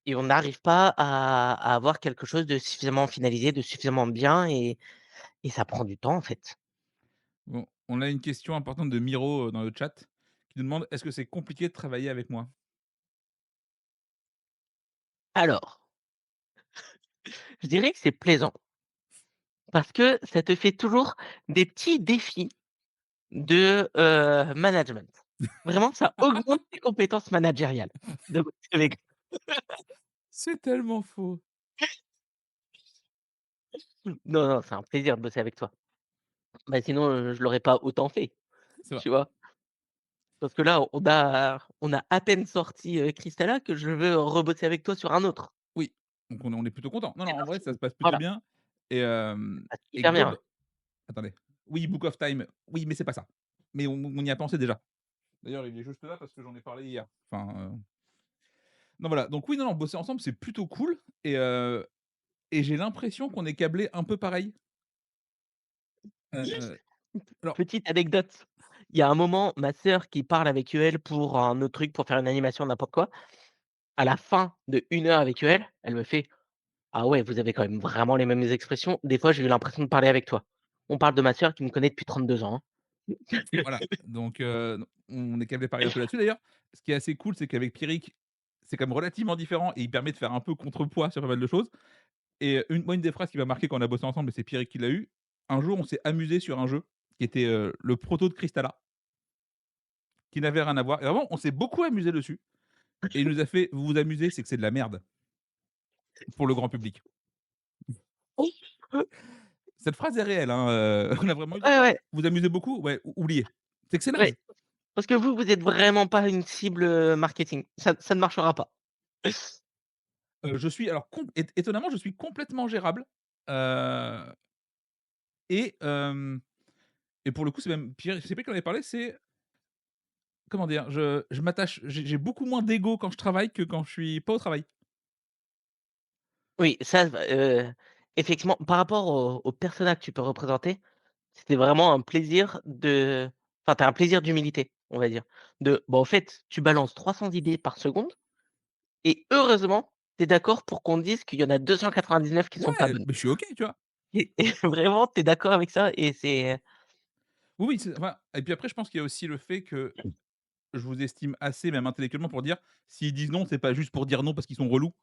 n'arrive pas à avoir quelque chose de suffisamment finalisé, de suffisamment bien et ça prend du temps, en fait. Bon, on a une question importante de Miro, dans le chat, qui nous demande: «Est-ce que c'est compliqué de travailler avec moi?» Alors, je dirais que c'est plaisant parce que ça te fait toujours des petits défis de, management. Vraiment, ça augmente tes compétences managériales de bosser avec. C'est tellement faux. Non, non, c'est un plaisir de bosser avec toi. Bah, sinon, je l'aurais pas autant fait, C'est vrai. tu vois? Parce que là, on a à peine sorti, Cristalla que je veux rebosser avec toi sur un autre. Oui, donc on est plutôt content. Non, non, C'est en vrai, ça parti. se passe plutôt Voilà, bien et ça passe et hyper bien, ouais. Gob attendez. Oui, Book of Time, oui, mais c'est pas ça. Mais on y a pensé déjà. D'ailleurs, il est juste là parce que j'en ai parlé hier. Enfin, non, voilà, donc oui, non, non, bosser ensemble, c'est plutôt cool et j'ai l'impression qu'on est câblés un peu pareil. Heu, alors Petite anecdote, il y a un moment, ma sœur qui parle avec EL pour un autre truc, pour faire une animation, n'importe quoi, à la fin de 1 heure avec EL, elle me fait: «Ah ouais, vous avez quand même vraiment les mêmes expressions. Des fois, j'ai eu l'impression de parler avec toi». On parle de ma sœur qui me connaît depuis 32 ans, hein. voilà, donc on est câblés pareil un peu là-dessus. D'ailleurs, ce qui est assez cool, c'est qu'avec Pierrick, c'est quand même relativement différent et il permet de faire un peu contrepoids sur pas mal de choses et une des phrases qui m'a marqué quand on a bossé ensemble et c'est Pierrick qui l'a eu, un jour, on s'est amusé sur un jeu qui était, le proto de Crystalla, qui n'avait rien à voir et vraiment, on s'est beaucoup amusé dessus et il nous a fait: «Vous vous amusez, c'est que c'est de la merde pour le grand public». Cette phrase est réelle, hein, on a vraiment eu Ouais, d'accord. ouais, Vous amusez beaucoup? Ouais, oubliez. C'est que c'est ouais. naze. Parce que vous, vous êtes vraiment pas une cible, marketing. Ça ne marchera pas. Je suis alors étonnamment, je suis complètement gérable, heu et hem et pour le coup, c'est même pire, je sais plus qui en avait parlé, c'est comment dire? Je m'attache j'ai beaucoup moins d'ego quand je travaille que quand je suis pas au travail. Oui, ça, effectivement, par rapport au persona que tu peux représenter, c'était vraiment un plaisir tu as un plaisir d'humilité, on va dire. Bon, en fait, tu balances 300 idées par seconde et heureusement, tu es d'accord pour qu'on dise qu'il y en a 299 qui sont pas Ouais, bonnes mais je suis OK, tu vois? et vraiment, tu es d'accord avec ça et c'est Oui, oui, c'est enfin et puis après, je pense qu'il y a aussi le fait que je vous estime assez, même intellectuellement, pour dire, s'ils disent non, c'est pas juste pour dire non parce qu'ils sont relous,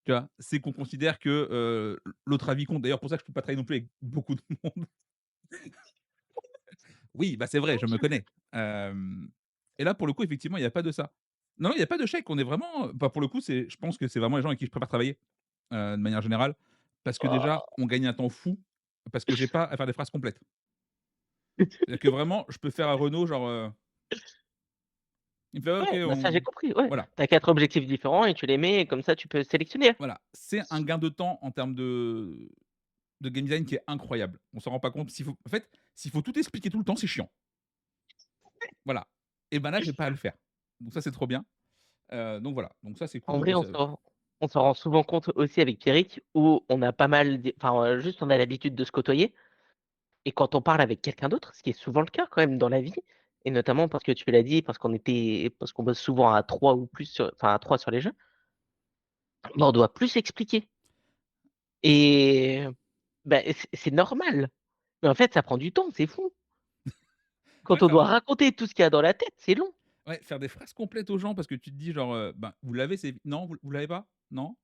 tu vois? C'est qu'on considère que, l'autre avis compte. D'ailleurs, pour ça que je peux pas travailler non plus avec beaucoup de monde. Oui, bah, c'est vrai, je me connais. Hem et là, pour le coup, effectivement, il y a pas de ça. Non, non, il y a pas de chèque. On est vraiment, bah, pour le coup, je pense que c'est vraiment les gens avec qui je préfère travailler, de manière générale. Parce que déjà, oh, on gagne un temps fou. parce que j'ai pas à faire des phrases complètes. C'est-à-dire que vraiment, je peux faire à Renaud genre, il me fait: «Ouais, OK, Ouais, bah, ça j'ai on» compris, ouais. voilà, Tu as 4 objectifs différents et tu les mets et comme ça tu peux sélectionner. voilà. C'est un gain de temps en termes de game design qui est incroyable. On s'en rend pas compte. S'il faut tout expliquer tout le temps, c'est chiant. Voilà. Et ben là, j'ai pas à le faire. Donc ça, c'est trop bien. Donc voilà, donc ça, c'est cool En de vrai, bosser on s'en rend souvent compte aussi avec Pierrick où on a pas mal juste on a l'habitude de se côtoyer et quand on parle avec quelqu'un d'autre, ce qui est souvent le cas quand même dans la vie et notamment parce que tu l'as dit, parce qu'on bosse souvent à 3 ou plus à 3 sur les jeux, bah, on doit plus expliquer et bah, c'est normal. Mais en fait, ça prend du temps, c'est fou. ouais, Quand on doit raconter tout ce qu'il y a dans la tête, c'est long. faire des phrases complètes aux gens parce que tu te dis genre, ben: «Vous l'avez, c'est non, vous l'avez pas? Non?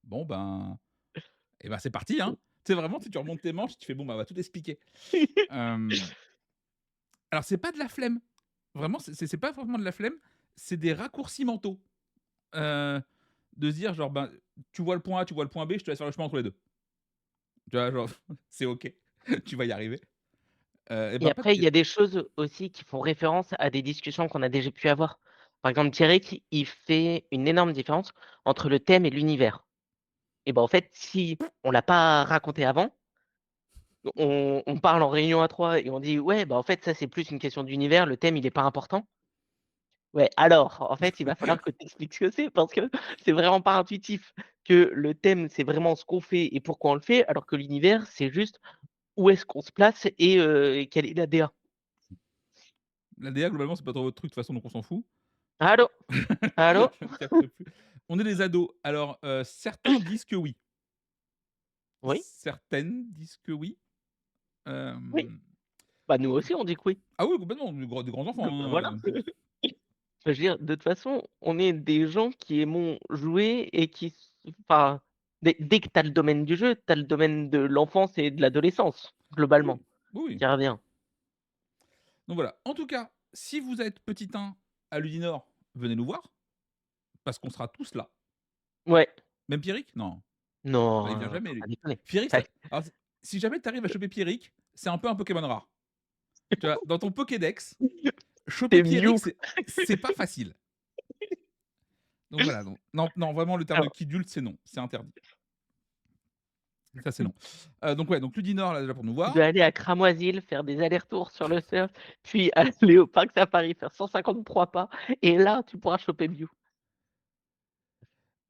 Bon ben, et ben, c'est parti, hein». Tu sais vraiment, tu remontes tes manches, tu fais: «Bon, bah, on va tout expliquer». Hem, alors c'est pas de la flemme. Vraiment, c'est pas vraiment de la flemme, c'est des raccourcis mentaux. Heu, de se dire genre, ben, tu vois le point A, tu vois le point B, je te laisse faire le chemin entre les 2. Tu vois? Genre, c'est OK, tu vas y arriver. Et Et ben, en fait, après, il y a des choses aussi qui font référence à des discussions qu'on a déjà pu avoir. Par exemple, Thierry il fait une énorme différence entre le thème et l'univers. Et ben, en fait, si on l'a pas raconté avant, on parle en réunion à 3 et on dit: «Ouais, bah, en fait, ça, c'est plus une question d'univers, le thème, il est pas important». Ouais, alors, en fait, il va falloir que tu expliques ce que c'est parce que c'est vraiment pas intuitif. Que le thème, c'est vraiment ce qu'on fait et pourquoi on le fait, alors que l'univers, c'est juste où est-ce qu'on se place et quelle est la DA. la DA globalement, c'est pas trop votre truc de toute façon, donc on s'en fout. Allô? Allô? Je ne capte plus. On est des ados. Alors, certains disent que oui. Oui, Certaines disent que oui. oui. Hem, Bah, nous aussi, on dit que oui. ah oui, complètement, des grands enfants, Bah, hein, voilà. Je veux dire, de toute façon, on est des gens qui aimons jouer et enfin, dès que tu as le domaine du jeu, tu as le domaine de l'enfance et de l'adolescence, globalement, Oui, oui, oui. qui revient. Donc voilà. En tout cas, si vous êtes petit 1 à Ludinor, venez nous voir, parce qu'on sera tous là. Ouais. Même Pierrick? Non. Ah, il vient Non, jamais faut lui. pas déconner. Pierrick, Ça ça alors si jamais tu arrives à choper Pierrick, c'est un peu un Pokémon rare. Tu vois? Dans ton Pokédex, choper c'est Pierrick, Mew. c'est pas facile. Donc voilà, donc non, non, vraiment le terme de Alors, Kidult, c'est non, c'est interdit. Ça, c'est non. Donc ouais, donc Ludinor là déjà pour nous tu dois voir. aller à Cramoisil, faire des allers-retours sur le surf, puis aller au parc safari, faire 153 pas et là, tu pourras choper Mew.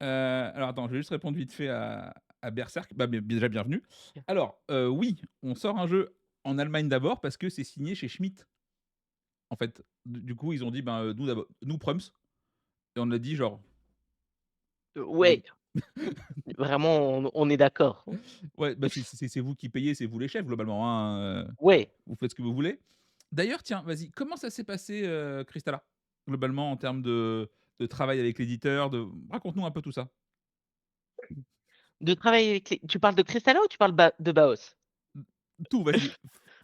Alors attends, je vais juste répondre vite fait à Berserk. Bah, déjà bienvenue. Alors, oui, on sort un jeu en Allemagne d'abord parce que c'est signé chez Schmitt, en fait. Du coup, ils ont dit: «Ben, nous d'abo nous Prums» et on a dit genre: «Oui». Ouais, vraiment, on est d'accord. Ouais, bah, c'est vous qui payez, c'est vous les chefs globalement, hein, Ouais. vous faites ce que vous voulez. D'ailleurs, tiens, vas-y, comment ça s'est passé, Crystalla? Globalement en termes de travail avec l'éditeur, de raconte-nous un peu tout ça. De travailler avec les tu parles de Cristalla ou tu parles de Baos? Tout, vas-y,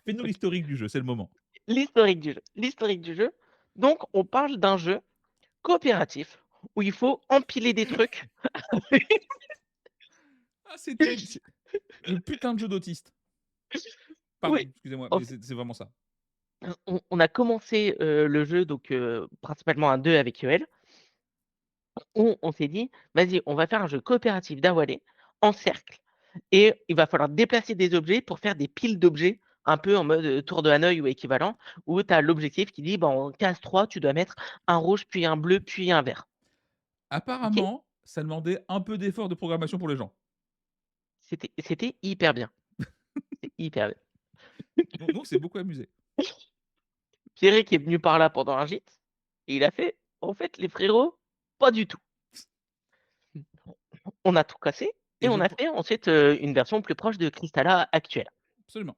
fais-nous OK. l'historique du jeu, c'est le moment. L'historique du jeu. L'historique du jeu, donc on parle d'un jeu coopératif où il faut empiler des trucs. Ah, c'est terrible, c'est le putain de jeu d'autiste. Pardon, Oui, excusez-moi, en mais fait, c'est vraiment ça. on a commencé, le jeu donc principalement à 2 avec Yoel. On s'est dit: «Vas-y, on va faire un jeu coopératif d'Awalé en cercle et il va falloir déplacer des objets pour faire des piles d'objets, un peu en mode, tour de Hanoï ou équivalent, où tu as l'objectif qui dit: «Ben, en case 3, tu dois mettre un rouge, puis un bleu, puis un vert». OK? Apparemment, ça demandait un peu d'effort de programmation pour les gens. C'était hyper bien. C'est hyper bien. Donc c'est beaucoup amusé. Pierrick qui est venu par là pendant un gîte et il a fait: «En fait, les frérots, pas du tout». On a tout cassé et Et je on a pen fait ensuite, une version plus proche de Cristalla actuelle. absolument.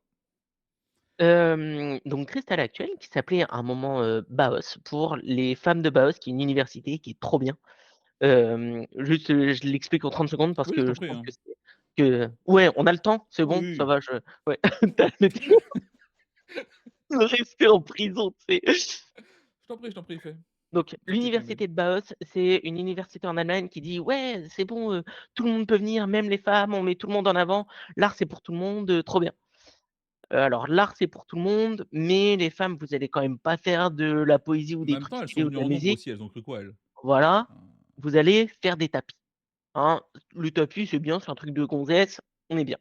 Donc Cristalla actuelle qui s'appelait à un moment, Baos pour les femmes de Baos, qui est une université qui est trop bien. Juste, je l'explique en 30 secondes parce Oui, je t'en que je prie, trouve hein. que ouais, on a le temps, c'est bon, ça Oui, va, ouais, tu as le rester en prison, tu sais? je t'en prie, Donc fais ton mail. l'université de Bauhaus, c'est une université en Allemagne qui dit: «Ouais, c'est bon, tout le monde peut venir, même les femmes, on met tout le monde en avant. L'art, c'est pour tout le monde, trop bien». Alors l'art, c'est pour tout le monde, mais les femmes, vous allez quand même pas faire de la poésie ou En des même trucs temps, elles sont stylés ou venues de la en nombre musique. aussi, elles ont cru quoi elles? Voilà, Enfin, vous allez faire des tapis, hein. Le tapis, c'est bien, c'est un truc de gonzesse, on est bien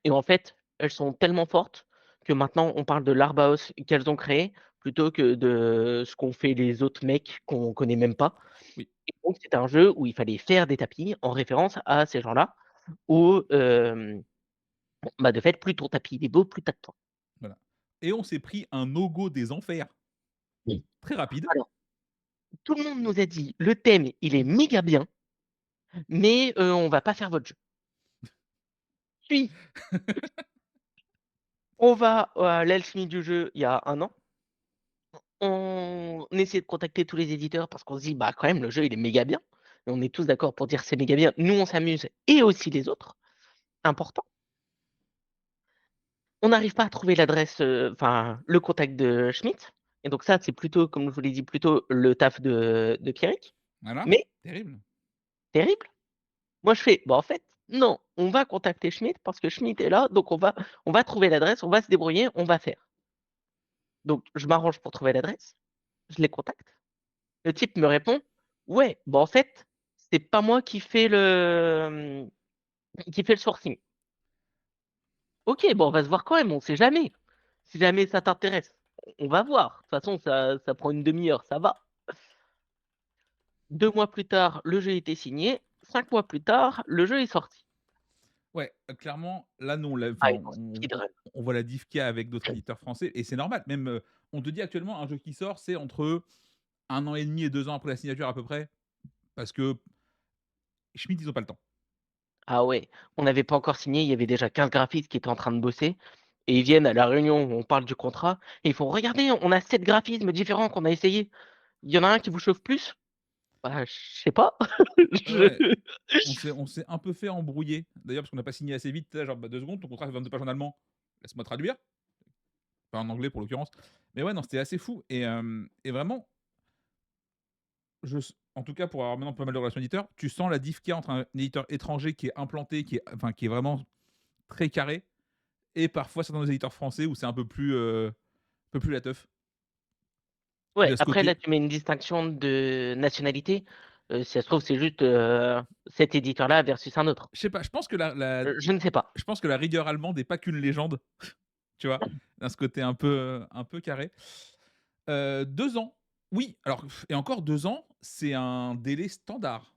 et en fait, elles sont tellement fortes que maintenant on parle de l'art Bauhaus qu'elles ont créé plutôt que de ce qu'ont fait les autres mecs qu'on connaît même pas oui, et donc c'était un jeu où il fallait faire des tapis en référence à ces gens-là où, bah, de fait, plus ton tapis il est beau, plus tu as de points. voilà et on s'est pris un no go des enfers, Oui. très rapide. Alors, tout le monde nous a dit: «Le thème, il est méga bien, mais on va pas faire votre jeu». Puis, on va à l'alchimie du jeu il y a 1 an, on essaie de contacter tous les éditeurs parce qu'on se dit: «Bah, quand même, le jeu, il est méga bien» et on est tous d'accord pour dire: «C'est méga bien». Nous, on s'amuse et aussi les autres, important. On n'arrive pas à trouver l'adresse, enfin, le contact de Schmitt et donc ça, c'est plutôt, comme je vous l'ai dit, plutôt le taf de Pierrick, Voilà, mais terrible. terrible. Moi, je fais: «Bah, en fait, non, on va contacter Schmitt parce que Schmitt est là, donc on va trouver l'adresse, on va se débrouiller, on va faire». Donc je m'arrange pour trouver l'adresse, je les contacte. Le type me répond: «Ouais, bah, en fait, c'est pas moi qui fait le sourcing». OK, bon, on va se voir quand même, on sait jamais. Si jamais ça t'intéresse, on va voir. De toute façon, ça prend une demi-heure, ça va. 2 mois plus tard, le jeu était signé. 5 mois plus tard, le jeu est sorti. Ouais, clairement, là, nous, on l'a Ah, enfin, ils ont speedrun. on voit la diff qu'il y a avec d'autres éditeurs français et c'est normal. Même, on te dit actuellement un jeu qui sort, c'est entre 1 an et demi et 2 ans après la signature à peu près, parce que Schmitt, ils ont pas le temps. Ah ouais, on n'avait pas encore signé, il y avait déjà 15 graphistes qui étaient en train de bosser et ils viennent à la réunion où on parle du contrat et ils font: «Regardez, on a 7 graphismes différents qu'on a essayés. Il y en a un qui vous chauffe plus?» Bah, je sais pas. Ouais, Je ouais, on s'est un peu fait embrouiller, d'ailleurs, parce qu'on n'a pas signé assez vite, tu sais, genre, bah, 2 secondes, ton contrat fait 22 pages en allemand, laisse-moi traduire, pas en anglais pour l'occurrence. Mais ouais, non, c'était assez fou et vraiment, en tout cas, pour avoir maintenant pas mal de relations éditeurs, tu sens la diff qu'il y a entre un éditeur étranger qui est implanté, qui est vraiment très carré et parfois certains des éditeurs français où c'est un peu plus la teuf. Il y ouais, a ce après là, côté tu mets une distinction de nationalité, si ça se trouve, c'est juste, cet éditeur-là versus un autre. je sais pas, je pense que Je ne sais pas. la rigueur allemande est pas qu'une légende, tu vois? Dans ce côté un peu carré. 2 ans, oui, alors et encore 2 ans, c'est un délai standard.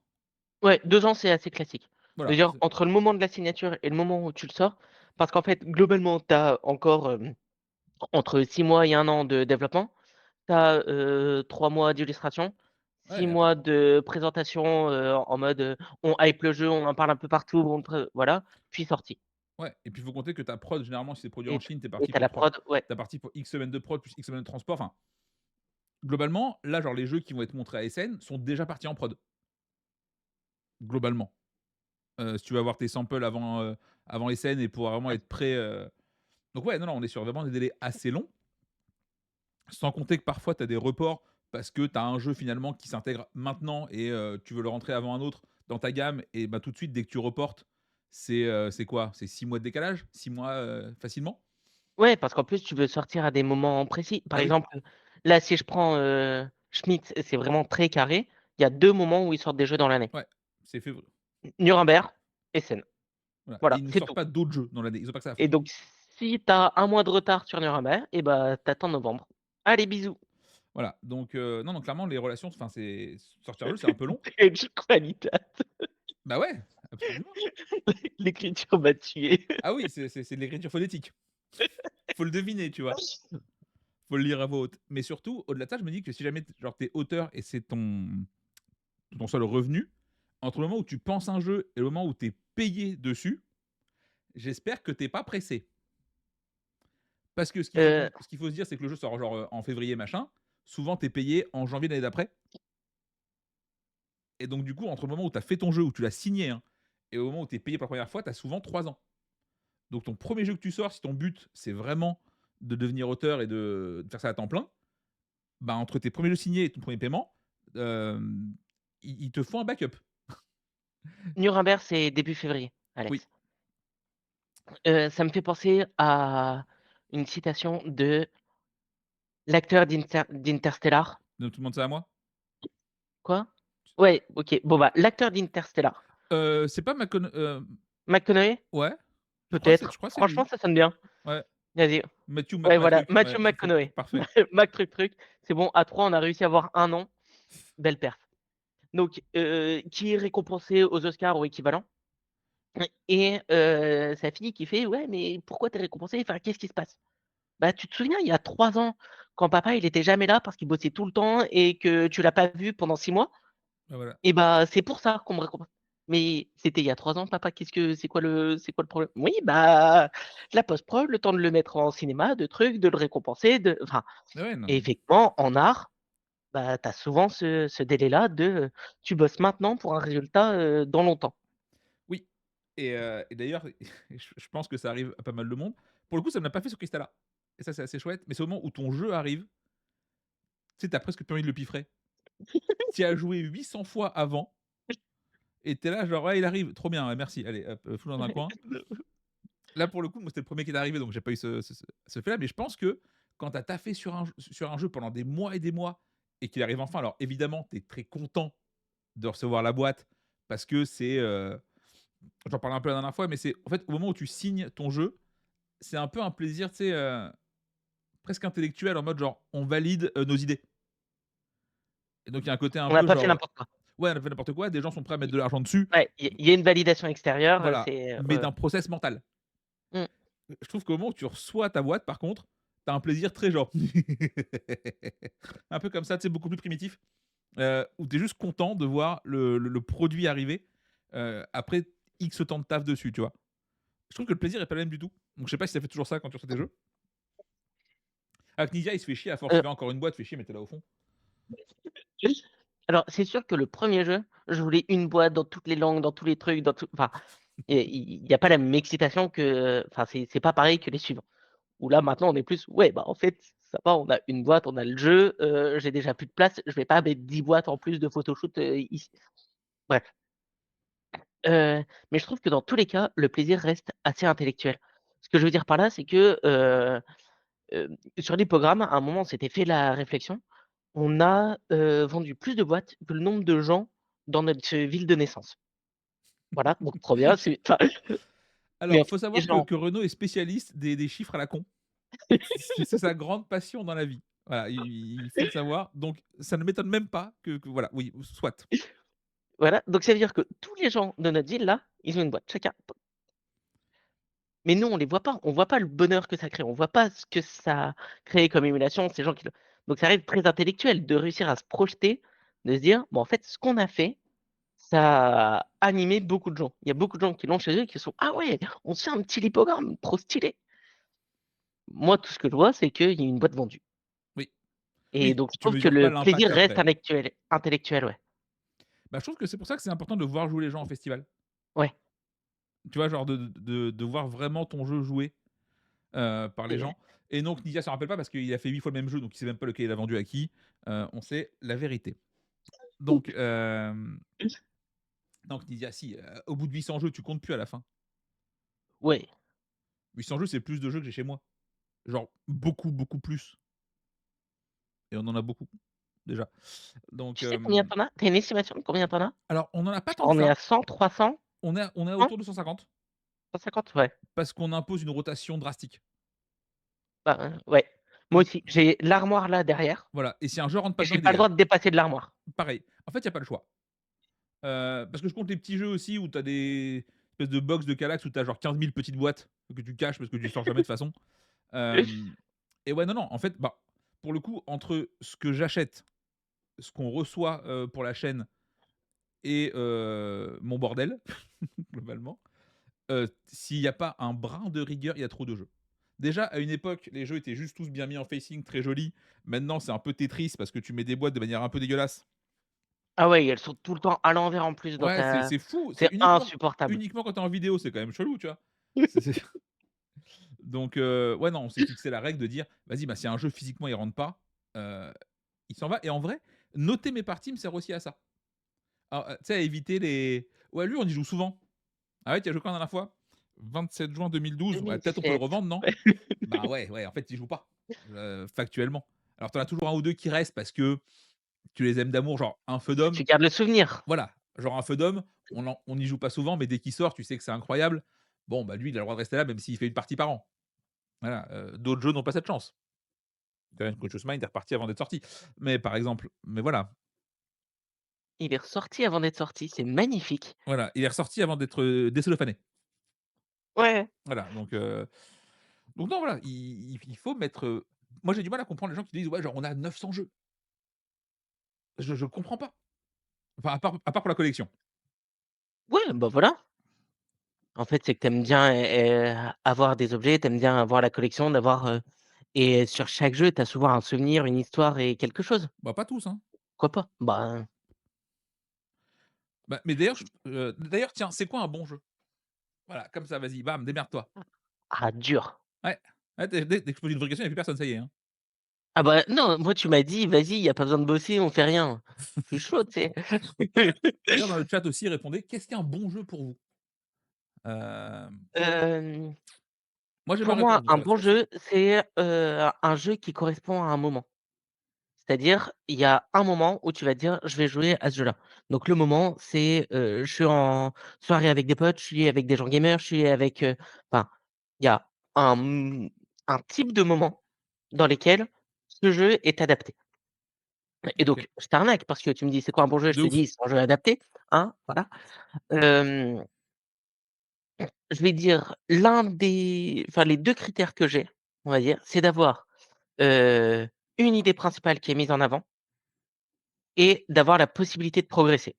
Ouais, 2 ans, c'est assez classique. Voilà, C'est-à-dire c'est entre le moment de la signature et le moment où tu le sors, parce qu'en fait, globalement, tu as encore, entre 6 mois et 1 an de développement. Tu as, 3 mois d'illustration, 6 ouais, mois de présentation, en mode, on hype le jeu, on en parle un peu partout, voilà, puis sortie ouais et puis il faut compter que ta prod, généralement, si c'est produit en et Chine, tu es et parti tu as pour la 3 prod, ouais. tu es parti pour X semaines de prod plus X semaines de transport, enfin, globalement, là, genre les jeux qui vont être montrés à Essen sont déjà partis en prod, globalement. Si tu veux avoir tes samples avant Essen et pouvoir vraiment être prêt, donc ouais, non, non, on est sur vraiment des délais assez longs. Sans compter que parfois tu as des reports parce que tu as un jeu finalement qui s'intègre maintenant et tu veux le rentrer avant un autre dans ta gamme et bah, tout de suite dès que tu reportes, c'est quoi? C'est 6 mois de décalage? 6 mois, facilement? Ouais, parce qu'en plus, tu veux sortir à des moments précis. Par Bah oui, exemple, là, si je prends, Schmitt, c'est vraiment très carré. Il y a 2 moments où ils sortent des jeux dans l'année. ouais, c'est févr Nuremberg, Essen. voilà et Voilà, ils ne c'est sortent tout pas d'autres jeux dans l'année, ils ont pas que ça à et foutre. donc si tu as 1 mois de retard sur Nuremberg et bah, tu attends novembre. Allez, bisous. Voilà, donc non, non, clairement les relations, enfin c'est sortir un jeu, c'est un peu long. Cringe qualitat. Bah ouais, absolument. L'écriture m'a tué. Ah oui, c'est de l'écriture phonétique. Faut le deviner, tu vois? Faut le lire à voix haute. Mais surtout, au-delà de ça, je me dis que si jamais genre tu auteur et c'est ton seul revenu, entre le moment où tu penses un jeu et le moment où tu es payé dessus, j'espère que tu es pas pressé. Parce que Heu, ce qu'il faut se dire, c'est que le jeu sort genre, en février machin, souvent tu es payé en janvier de l'année d'après et donc du coup, entre le moment où tu as fait ton jeu, où tu l'as signé, hein, et au moment où tu es payé pour la première fois, tu as souvent 3 ans. Donc ton premier jeu que tu sors, si ton but, c'est vraiment de devenir auteur et de faire ça à temps plein, bah, entre tes premiers jeux signés et ton premier paiement, hem, il te faut un backup. Nuremberg, c'est début février, Oui. Alex. Ça me fait penser à une citation de l'acteur d'Interstellar. Donc tout le monde ça à moi? Quoi? Ouais, OK. Bon, bah, l'acteur d'Interstellar. C'est pas Macon McConaughey? ouais, je Peut-être. crois que c'est Franchement, lui. ça sonne bien. Ouais, Vas-y. Matthew Ouais, voilà, McMatruck, Matthew ouais, c'est McConaughey. parfait. Mac truc truc. C'est bon, à 3 on a réussi à avoir un nom. Belle perf. Donc, qui est récompensé aux Oscars ou équivalent et sa fille qui fait: «Ouais, mais pourquoi tu es récompensé? Enfin, qu'est-ce qui se passe?» «Bah, tu te souviens, il y a 3 ans, quand papa, il était jamais là parce qu'il bossait tout le temps et que tu l'as pas vu pendant 6 mois? Bah, voilà. Et bah, c'est pour ça qu'on me récompense». «Mais c'était il y a 3 ans papa, qu'est-ce que c'est quoi le problème?» «Oui, bah, la post-prod, le temps de le mettre en cinéma, de trucs, de le récompenser, de» enfin Ah ouais, non et mais effectivement, en art, bah, tu as souvent ce délai-là de, tu bosses maintenant pour un résultat, dans longtemps. oui et d'ailleurs, je pense que ça arrive à pas mal de monde. Pour le coup, ça me l'a pas fait sur Cristalla et ça, c'est assez chouette, mais c'est au moment où ton jeu arrive, tu sais, tu as presque plus envie de le piffrer. Tu y as joué 800 fois avant et tu es là genre: «Ouais, il arrive, trop bien, ouais, merci, allez hop, fous-le dans un coin». Là, pour le coup, moi, c'était le premier qui est arrivé, donc j'ai pas eu ce fait-là, mais je pense que quand tu as taffé sur un jeu pendant des mois et des mois et qu'il arrive enfin, alors évidemment, tu es très content de recevoir la boîte parce que c'est, j'en parlais un peu la dernière fois, mais c'est en fait, au moment où tu signes ton jeu, c'est un peu un plaisir, tu sais, presque intellectuel en mode genre: «On valide, nos idées» et donc il y a un côté un On n'a peu pas fait genre, n'importe quoi. ouais, on a fait n'importe quoi, des gens sont prêts à mettre Il de l'argent dessus, Ouais, il y a une validation extérieure, voilà, c'est, mais ouais, ouais. d'un process mental. Mmh. Je trouve qu'au moment où tu reçois ta boîte, par contre, tu as un plaisir très genre un peu comme ça, tu sais, beaucoup plus primitif, où tu es juste content de voir le produit arriver, après X temps de taf dessus, tu vois? Je trouve que le plaisir est pas le même du tout. Donc je sais pas si ça fait toujours ça quand tu reçois tes jeux? Ah, Knizia, il se fait chier à force, il Heu, veut encore une boîte, fait chier, mettez-la au fond. alors c'est sûr que le 1er jeu, je voulais une boîte dans toutes les langues, dans tous les trucs, dans tout enfin, et il y a pas la même excitation que enfin, c'est pas pareil que les suivants. Où là, maintenant, on est plus: «Ouais, bah, en fait, ça va, on a une boîte, on a le jeu, j'ai déjà plus de place, je vais pas mettre 10 boîtes en plus de photoshoot, ici». Bref, mais je trouve que dans tous les cas, le plaisir reste assez intellectuel. Ce que je veux dire par là, c'est que, sur l'hippograme, à un moment, on s'était fait la réflexion. On a, vendu plus de boîtes que le nombre de gens dans notre ville de naissance. Voilà, donc trop bien, c'est enfin, mais en Alors, fait, faut les savoir que gens Renaud est spécialiste des chiffres à la con. C'est sa grande passion dans la vie. Voilà, il faut le savoir. Donc ça ne m'étonne même pas que voilà, oui, soit. voilà, donc ça veut dire que tous les gens de notre ville là, ils ont une boîte chacun. Mais nous, on les voit pas, on voit pas le bonheur que ça crée, on voit pas ce que ça crée comme émulation, ces gens qui le donc ça reste très intellectuel de réussir à se projeter, de se dire: «Bon, en fait, ce qu'on a fait, ça a animé beaucoup de gens». Il y a beaucoup de gens qui l'ont chez eux et qui sont: «Ah ouais, on se fait un petit lipogramme, trop stylé». Moi, tout ce que je vois, c'est qu'il y a une boîte vendue Oui. et Oui, donc je tu trouve que mesures le pas plaisir l'impact reste après. intellectuel, ouais. Bah, je trouve que c'est pour ça que c'est important de voir jouer les gens en festival. Ouais, Tu vois, genre de voir vraiment ton jeu joué, par les et gens et donc Nizia s'en rappelle pas parce qu'il a fait 8 fois le même jeu, donc il sait même pas lequel il a vendu à qui. On sait la vérité. Donc donc Nizia si, au bout de 800 jeux, tu comptes plus à la fin. ouais. 800 jeux, c'est plus de jeux que j'ai chez moi. Genre beaucoup, beaucoup plus et on en a beaucoup, déjà. Donc Tu sais combien tu en as? Tu as une estimation de combien tu en as? alors on en a pas Je tant que crois on est à ça. 100, 300, On est 100, autour de 150 150? Ouais. parce qu'on impose une rotation drastique. Bah, ouais. Moi I aussi, j'ai l'armoire là derrière Voilà et si un jeu rentre pas et dedans, j'ai il pas le dégage. droit de dépasser de l'armoire. Pareil. En fait, il y a pas le choix. Parce que je compte les petits jeux aussi où tu as des espèces de box de Kallax où tu as genre 15 000 petites boîtes que tu caches parce que tu sors jamais de toute façon. Hem et ouais, non, non, en fait, bah, pour le coup, entre ce que j'achète, ce qu'on reçoit, pour la chaîne et mon bordel, globalement, s'il y a pas un brin de rigueur, il y a trop de jeux. Déjà, à une époque, les jeux étaient juste tous bien mis en facing, très jolis. Maintenant, c'est un peu Tetris parce que tu mets des boîtes de manière un peu dégueulasse. Ah ouais, elles sont tout le temps à l'envers en plus dans Ouais, c'est ta c'est fou, c'est c'est insupportable. uniquement quand tu es en vidéo, c'est quand même chelou, tu vois? C'est donc ouais, non, on s'est fixé la règle de dire: «Vas-y, bah, si un jeu physiquement il rentre pas, heu, il s'en va» et en vrai, noter mes parties me sert aussi à ça. Alors, tu sais, à éviter les: «Ouais, lui, on y joue souvent». «Ah ouais, tu as joué quand la dernière fois?» 27 juin 2012, ouais, peut-être on peut le 2017. revendre, non? Bah, ouais, ouais, en fait, ils jouent pas, factuellement. Alors tu en as toujours un ou 2 qui restent parce que tu les aimes d'amour, genre un Feu d'homme, Tu gardes le souvenir. voilà, genre un Feu d'homme, on n'y joue pas souvent, mais dès qu'il sort, tu sais que c'est incroyable. Bon, bah, lui, il a le droit de rester là même s'il fait une partie par an. Voilà, d'autres jeux n'ont pas cette chance. Quand Conscious Mind est reparti avant d'être sorti. Mais par exemple, mais voilà, Il est ressorti avant d'être sorti, c'est magnifique. voilà, il est ressorti avant d'être, décellophané. Ouais. Voilà, donc non, voilà, il faut mettre, moi j'ai du mal à comprendre les gens qui disent: «Ouais, genre on a 900 jeux». Je comprends pas. Enfin, à part pour la collection. Ouais, bah, voilà. En fait, c'est que tu aimes bien, avoir des objets, tu aimes bien avoir la collection, d'avoir, et sur chaque jeu, tu as souvent un souvenir, une histoire et quelque chose. Bah, pas tous, hein. Pourquoi pas? Bah, Bah, mais d'ailleurs, tiens, c'est quoi un bon jeu? Voilà, comme ça, vas-y, bam, démerde-toi. ah dur. Ouais, ouais, dès que je pose une vraie question, il y a plus personne, ça y est, hein. Ah bah, non, moi tu m'as dit: «Vas-y, il y a pas besoin de bosser, on fait rien». Je suis chaud, tu sais? D'ailleurs, dans le chat aussi, répondez: «Qu'est-ce qu'un bon jeu pour vous?» Hem, Hem, Moi, j'ai ma pour moi, réponse un déjà bon là-dessus aussi. jeu, c'est, un jeu qui correspond à un moment. C'est-à-dire, il y a un moment où tu vas te dire: «Je vais jouer à ce jeu-là». Donc le moment, c'est, je suis en soirée avec des potes, je suis avec des gens gamers, je suis avec, enfin, il y a un, un type de moment dans lesquels ce jeu est adapté et OK. donc je t'arnaque parce que tu me dis: «C'est quoi un bon jeu?» Je De te ouf. dis: «C'est un jeu adapté», hein, voilà. Hem, je vais dire les 2 critères que j'ai, on va dire, c'est d'avoir, heu, une idée principale qui est mise en avant et d'avoir la possibilité de progresser.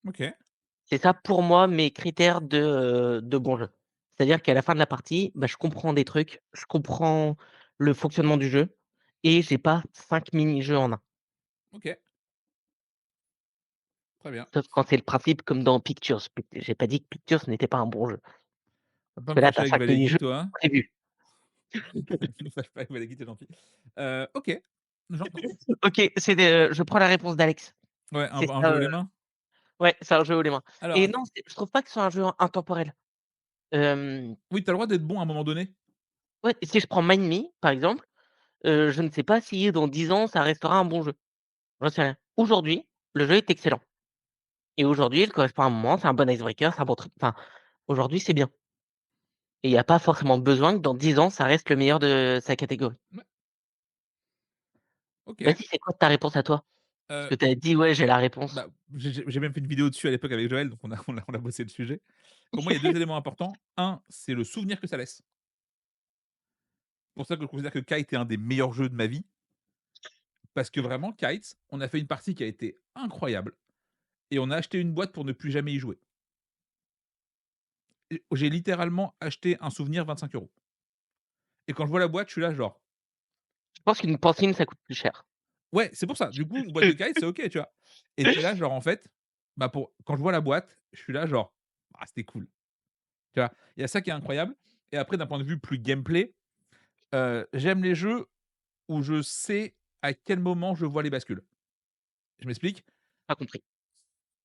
OK, C'est ça pour moi mes critères de bon jeu. C'est-à-dire qu'à la fin de la partie, bah, je comprends des trucs, je comprends le fonctionnement du jeu et j'ai pas 5 mini-jeux en un. OK, très bien. Sauf quand c'est le principe comme dans Pictures. J'ai pas dit que Pictures n'était pas un bon jeu. Va Parce pas que me là, tu fâcher as avec 5 Valéguite, mini-jeux toi, hein? prévus. Me fâche pas avec Valéguite, c'est gentil. OK, j'entends. OK, je prends la réponse d'Alex. Ouais, C'est un ça, jeu haut les mains? ouais, c'est un jeu haut les mains Alors et attends, non, je trouve pas que ce soit un jeu intemporel. Hem, oui, tu as le droit d'être bon à un moment donné? ouais, si je prends Mind Me, par exemple, je ne sais pas si dans 10 ans, ça restera un bon jeu. J'en sais rien. Aujourd'hui, le jeu est excellent et aujourd'hui, il correspond à un moment, c'est un bon icebreaker, c'est un bon truc. Enfin, aujourd'hui, c'est bien et il y a pas forcément besoin que dans 10 ans, ça reste le meilleur de sa catégorie. Ouais, OK. Vas-y, c'est quoi ta réponse à toi? Parce Heu, que tu as dit: «Ouais, j'ai la réponse». Bah, j'ai même fait une vidéo dessus à l'époque avec Joël, donc on a bossé le sujet. Pour moi, il y a 2 éléments importants. Un, c'est le souvenir que ça laisse. Pour ça que je considère que Kite est un des meilleurs jeux de ma vie, parce que vraiment Kite, on a fait une partie qui a été incroyable et on a acheté une boîte pour ne plus jamais y jouer. Et j'ai littéralement acheté un souvenir 25 €. Et quand je vois la boîte, je suis là genre: Je pense qu'une pancine, ça coûte plus cher. «Ouais, c'est pour ça, du coup, une boîte de Kite, c'est OK», tu vois? Et tu es là genre en fait, bah, pour quand je vois la boîte, je suis là genre: «Ah, c'était cool», tu vois? Il y a ça qui est incroyable et après d'un point de vue plus gameplay, j'aime les jeux où je sais à quel moment je vois les bascules. Je m'explique? Pas compris.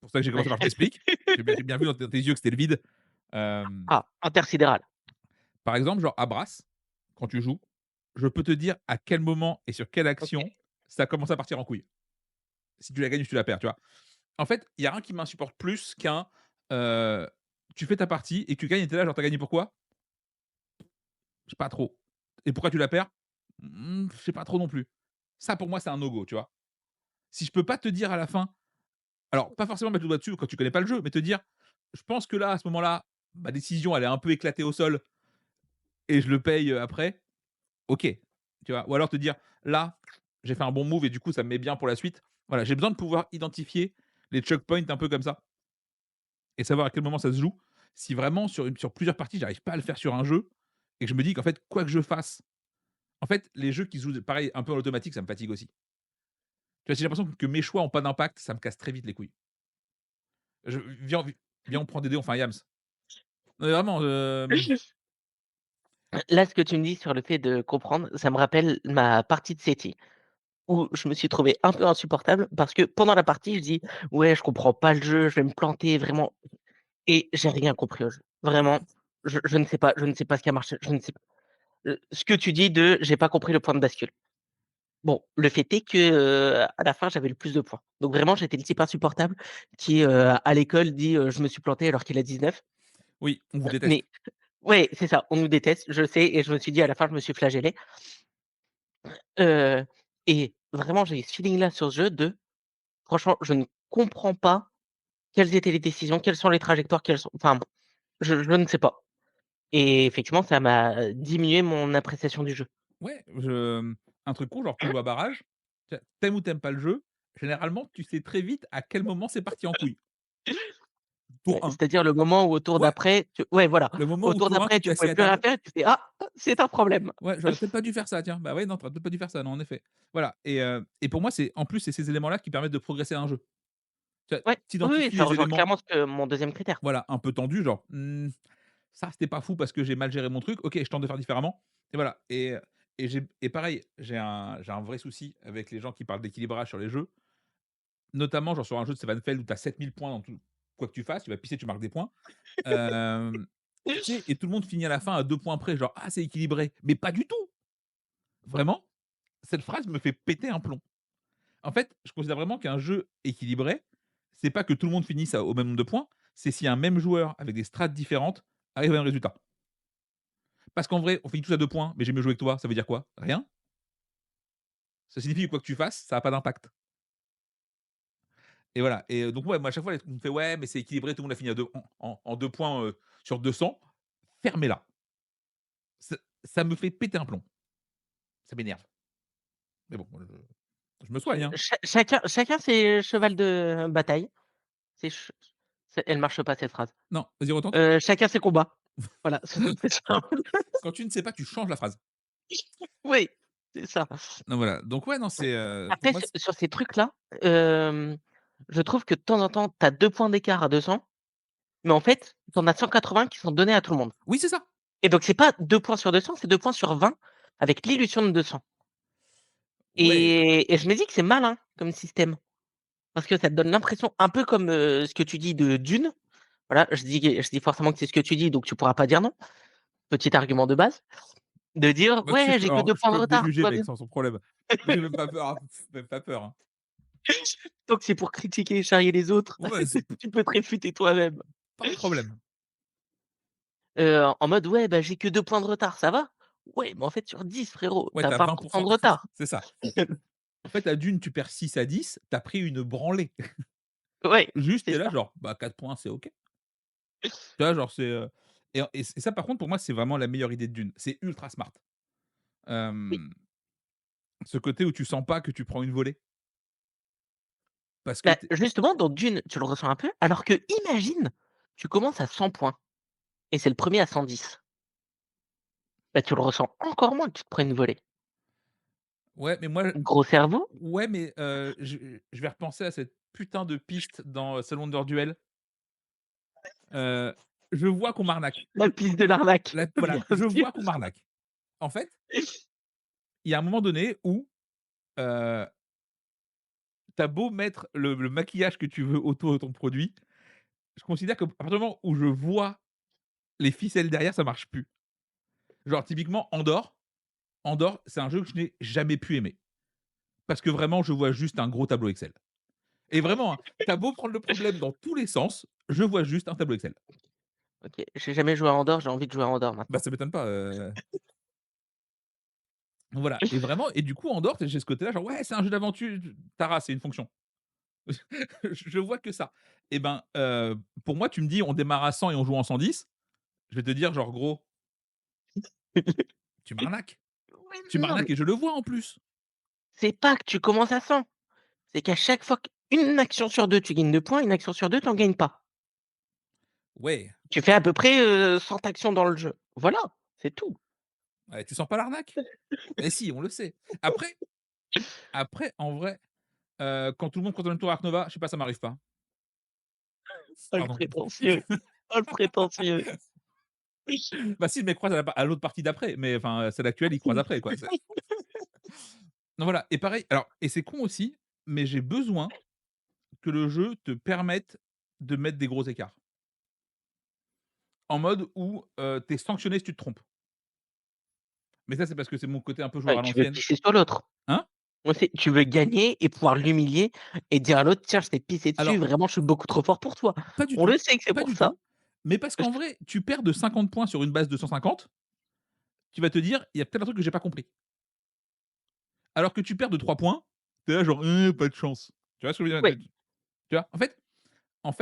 Pour ça que j'ai commencé par «je m'explique». J'ai bien vu dans tes yeux que c'était le vide. Ah, intersidéral. Par exemple, genre à Brass, quand tu joues, je peux te dire à quel moment et sur quelle OK. action ça commence à partir en couille. Si tu la gagnes ou si tu la perds, tu vois? En fait, il y a rien qui m'insupporte plus qu'un, heu, tu fais ta partie et que tu gagnes et tu es là genre: «Tu as gagné pourquoi?» «Je sais pas trop». «Et pourquoi tu la perds?» «Je sais pas trop non plus». Ça pour moi, c'est un no go, tu vois? Si je peux pas te dire à la fin, alors pas forcément mettre le doigt dessus quand tu connais pas le jeu, mais te dire: «Je pense que là, à ce moment-là, ma décision, elle est un peu éclatée au sol et je le paye, après». OK, tu vois? Ou alors te dire: «Là, j'ai fait un bon move et du coup, ça me met bien pour la suite». Voilà, j'ai besoin de pouvoir identifier les choke points un peu comme ça et savoir à quel moment ça se joue. Si vraiment sur plusieurs parties, j'arrive pas à le faire sur un jeu et que je me dis qu'en fait, quoi que je fasse, en fait, les jeux qui se jouent pareil un peu en automatique, ça me fatigue aussi. Tu vois? Si j'ai l'impression que mes choix ont pas d'impact, ça me casse très vite les couilles. Je viens, on prend des dés, on fait un yams. Non mais vraiment, Là, ce que tu me dis sur le fait de comprendre, ça me rappelle ma partie de SETI où je me suis trouvé un peu insupportable parce que pendant la partie, je dis: «Ouais, je comprends pas le jeu, je vais me planter vraiment» et j'ai rien compris au jeu. Vraiment. je ne sais pas, je ne sais pas ce qui a marché, je ne sais pas. Ce que tu dis de: «J'ai pas compris le point de bascule». Bon, le fait est que, à la fin, j'avais le plus de points. Donc vraiment, j'étais le type insupportable qui, à l'école dit, «Je me suis planté» alors qu'il a 19. Oui, on vous déteste. Mais ouais, c'est ça, on nous déteste, je sais et je me suis dit à la fin, je me suis flagellé, heu et vraiment, j'ai eu ce feeling-là sur ce jeu de: «Franchement, je ne comprends pas quelles étaient les décisions, quelles sont les trajectoires, quelles sont» enfin, bon, je ne sais pas et effectivement, ça m'a diminué mon appréciation du jeu. Ouais, un truc con, genre tu joues à barrage, tu ou t'aimes pas le jeu, généralement, tu sais très vite à quel moment c'est parti en couille. Tour Ouais, 1. c'est-à-dire le moment où au tour Ouais, d'après tu ouais, voilà, le moment au où tour tour 1, d'après, tu t'es tu assis pouvais à plus rien table. faire et tu fais: «Ah, c'est un problème». Ouais, j'aurais peut-être pas dû faire ça, tiens. Bah ouais, non, tu aurais peut-être pas dû faire ça, non, en effet. Voilà et pour moi, c'est en plus, c'est ces éléments-là qui permettent de progresser à un jeu. Ouais, Tu oui, oui, identifies ça les rejoint éléments, clairement ce que mon deuxième critère. voilà, un peu tendus, genre: ça, c'était pas fou parce que j'ai mal géré mon truc. OK, je tente de faire différemment» et voilà et pareil, j'ai un vrai souci avec les gens qui parlent d'équilibrage sur les jeux, notamment genre sur un jeu de Sevenfeld où tu as 7 000 points dans tout quoi que tu fasses, tu vas pisser, tu marques des points. Hem, Tu sais et tout le monde finit à la fin à 2 points près, genre: «Ah, c'est équilibré», mais pas du tout! Vraiment, cette phrase me fait péter un plomb. En fait, je considère vraiment qu'un jeu équilibré, c'est pas que tout le monde finisse au même nombre de points, c'est si un même joueur avec des strates différentes arrive à un résultat. Parce qu'en vrai, on finit tous à 2 points, mais j'ai mieux joué que toi, ça veut dire quoi? Rien. Ça signifie que quoi que tu fasses, ça a pas d'impact et voilà donc ouais, moi à chaque fois, on me fait: «Ouais, mais c'est équilibré, tout le monde a fini à 2 en 2 points, sur 200». Fermez-la. Ça me fait péter un plomb. Ça m'énerve. Mais bon, je me soigne, hein. Chacun ses chevals de bataille. C'est ch elle marche pas cette phrase. Non, vas-y retente. Chacun ses combats. Voilà, c'est ça. Quand tu ne sais pas, tu changes la phrase. Oui, c'est ça. Donc voilà, donc ouais, non, pour Après moi, sur ces trucs-là, hem, je trouve que de temps en temps, tu as 2 points d'écart à 200, mais en fait, tu en as 180 qui sont donnés à tout le monde oui, c'est ça. et donc c'est pas 2 points sur 200, c'est 2 points sur 20 avec l'illusion de 200 Ouais, et je me dis que c'est malin comme système parce que ça te donne l'impression un peu comme, ce que tu dis de Dune. Voilà, je dis forcément que c'est ce que tu dis, donc tu pourras pas dire non. Petit argument de base, de dire: bah, tu sais «Ouais, que j'ai que alors 2 je points de peux me retard, tout déjuger va mec, bien». sans problème. J'ai même pas peur, hein, même pas peur, hein. Donc c'est pour critiquer et charrier les autres, Ouais, c'est tu peux te réfuter toi-même. pas un problème. En mode: «Ouais, bah, j'ai que 2 points de retard, ça va?» «Ouais, mais en fait sur 10 frérot, Ouais, tu as tu as 20 20, de retard». c'est ça. En fait, à Dune, tu perds 6 à 10, tu as pris une branlée. Ouais, Juste, c'est tu es là ça. genre: «Bah, 4 points, c'est OK». Tu vois? Genre, et ça, par contre, pour moi, c'est vraiment la meilleure idée de Dune. C'est ultra smart. Oui, Hem, Ce côté où tu sens pas que tu prends une volée parce que bah, tu justement dans Dune, tu le ressens un peu, alors que imagine, tu commences à 100 points et c'est le premier à 110. Bah, tu le ressens encore moins que tu te prennes une volée. ouais, mais moi Gros cerveau, ouais, mais je vais repenser à cette putain de piste dans, Salon de Duel. Heu, je vois qu'on m'arnaque. la piste de l'arnaque, Là, bien voilà, je sûr. vois qu'on m'arnaque. En fait, il y a un moment donné où, heu, tu beau mettre le maquillage que tu veux autour de ton produit, je considère qu'à partir du moment où je vois les ficelles derrière, ça marche plus. Genre typiquement Andor, c'est un jeu que je n'ai jamais pu aimer. Parce que vraiment, je vois juste un gros tableau Excel. Et vraiment, hein, tu beau prendre le problème dans tous les sens, je vois juste un tableau Excel. OK, j'ai jamais joué à Andorre, j'ai envie de jouer à Andorre Bah, maintenant. ça m'étonne pas, voilà et vraiment et du coup Andorre, j'ai ce côté-là genre: «Ouais, c'est un jeu d'aventure». Tara, c'est une fonction. Je vois que ça. Et ben, pour moi, tu me dis: «On démarre à 100 et on joue en 110». Je vais te dire genre: «Gros, tu m'arnaques. Oui, Tu non, mais m'arnaques et je le vois en plus». c'est pas que tu commences à 100, c'est qu'à chaque fois qu'une action sur 2 tu gagnes 2 points, une action sur 2 tu en gagnes pas. Ouais, Tu fais à peu près, 100 actions dans le jeu. Voilà, c'est tout. ouais, tu sens pas l'arnaque? Eh si, on le sait. Après en vrai, quand tout le monde compte en même tour Ark Nova, je sais pas, ça m'arrive pas. Oh le Pardon. prétentieux! Oh le prétentieux! Bah si, le mec croise à l'autre partie d'après, mais enfin, celle actuelle, il croise après quoi, c'est donc voilà et pareil alors et c'est con aussi, mais j'ai besoin que le jeu te permette de mettre des gros écarts. en mode où, tu es sanctionné si tu te trompes. Mais ça, c'est parce que c'est mon côté un peu joueur Ouais, à tu veux l'ancienne. pisser sur l'autre. Hein? Moi, c'est tu veux gagner et pouvoir l'humilier et dire à l'autre: «Tiens, je t'ai pissé dessus, Alors, vraiment, je suis beaucoup trop fort pour toi». pas du On le tout, sait que c'est pas pour du ça. tout, mais parce qu'en vrai, tu perds de 50 points sur une base de 150, tu vas te dire: «Il y a peut-être un truc que j'ai pas compris». Alors que tu perds de 3 points, tu es là genre: pas de chance». Tu vois ce que je veux Ouais, dire? Tu vois? En fait,